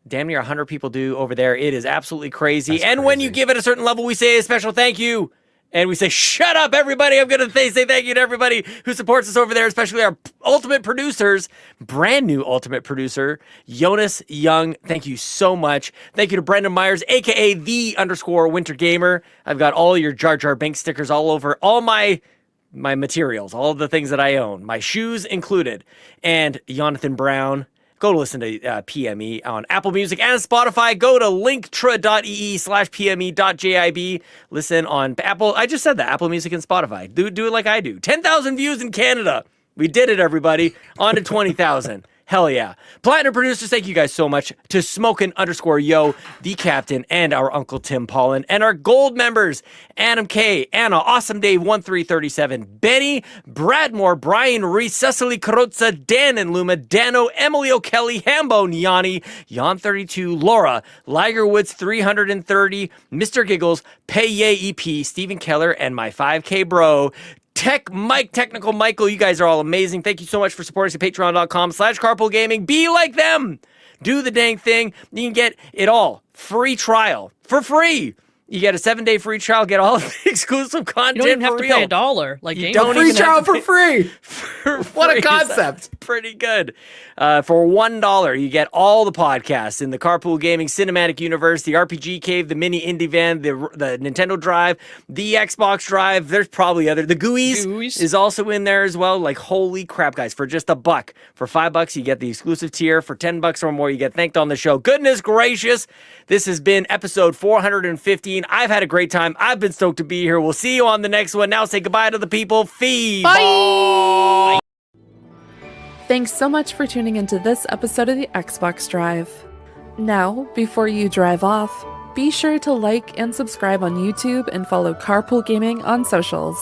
damn near 100 people do over there. It is absolutely crazy. That's and when you crazy. give it a certain level, we say a special thank you. And we say, shut up, everybody. I'm going to say thank you to everybody who supports us over there, especially our ultimate producers, brand new ultimate producer, Jonas Young. Thank you so much. Thank you to Brendan Myers, a.k.a. _Winter Gamer. I've got all your Jar Jar Binks stickers all over all my materials, all of the things that I own, my shoes included. And Jonathan Brown. Go to listen to PME on Apple Music and Spotify. Go to linktra.ee/pme.jib. Listen on Apple. I just said that. Apple Music and Spotify. Do it like I do. 10,000 views in Canada. We did it, everybody. On to 20,000. Hell yeah. Platinum producers, thank you guys so much. To Smokin_Yo, the captain, and our Uncle Tim Paullin. And our gold members, Adam K, Anna, Awesome Dave 1337, Benny, Bradmore, Brian, Reese, Cecily Carrozza, Dan and Luma, Dannohh, Emily O'Kelly, Hambone Jonny, Jan32, Laura, Ligerwoods 330, Mr. Giggles, Peje EP, Stephen Keller, and my 5K bro, TechMike, Technical Michael. You guys are all amazing. Thank you so much for supporting us at patreon.com/carpoolgaming. Be like them. Do the dang thing. You can get it all. Free trial. For free. You get a 7-day free trial. Get all of the exclusive content. You don't even have for to real. pay $1 like You Game don't Pass. Free even have trial to for pay- free. For What a free. concept. Pretty good. For $1, you get all the podcasts in the Carpool Gaming Cinematic Universe, the RPG Cave, the Mini Indie Van, the Nintendo Drive, the Xbox Drive. There's probably other. The GUIs is also in there as well. Like, holy crap, guys. For just $1. For $5, you get the exclusive tier. For $10 or more, you get thanked on the show. Goodness gracious. This has been episode 415. I've had a great time. I've been stoked to be here. We'll see you on the next one. Now say goodbye to the people. Fee. Bye. Thanks so much for tuning into this episode of the Xbox Drive. Now, before you drive off, be sure to like and subscribe on YouTube and follow Carpool Gaming on socials.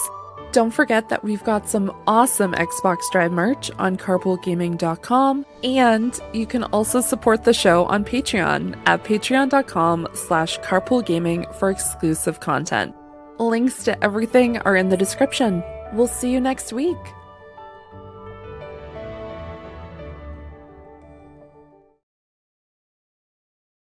Don't forget that we've got some awesome Xbox Drive merch on carpoolgaming.com, and you can also support the show on Patreon at patreon.com/carpoolgaming for exclusive content. Links to everything are in the description. We'll see you next week.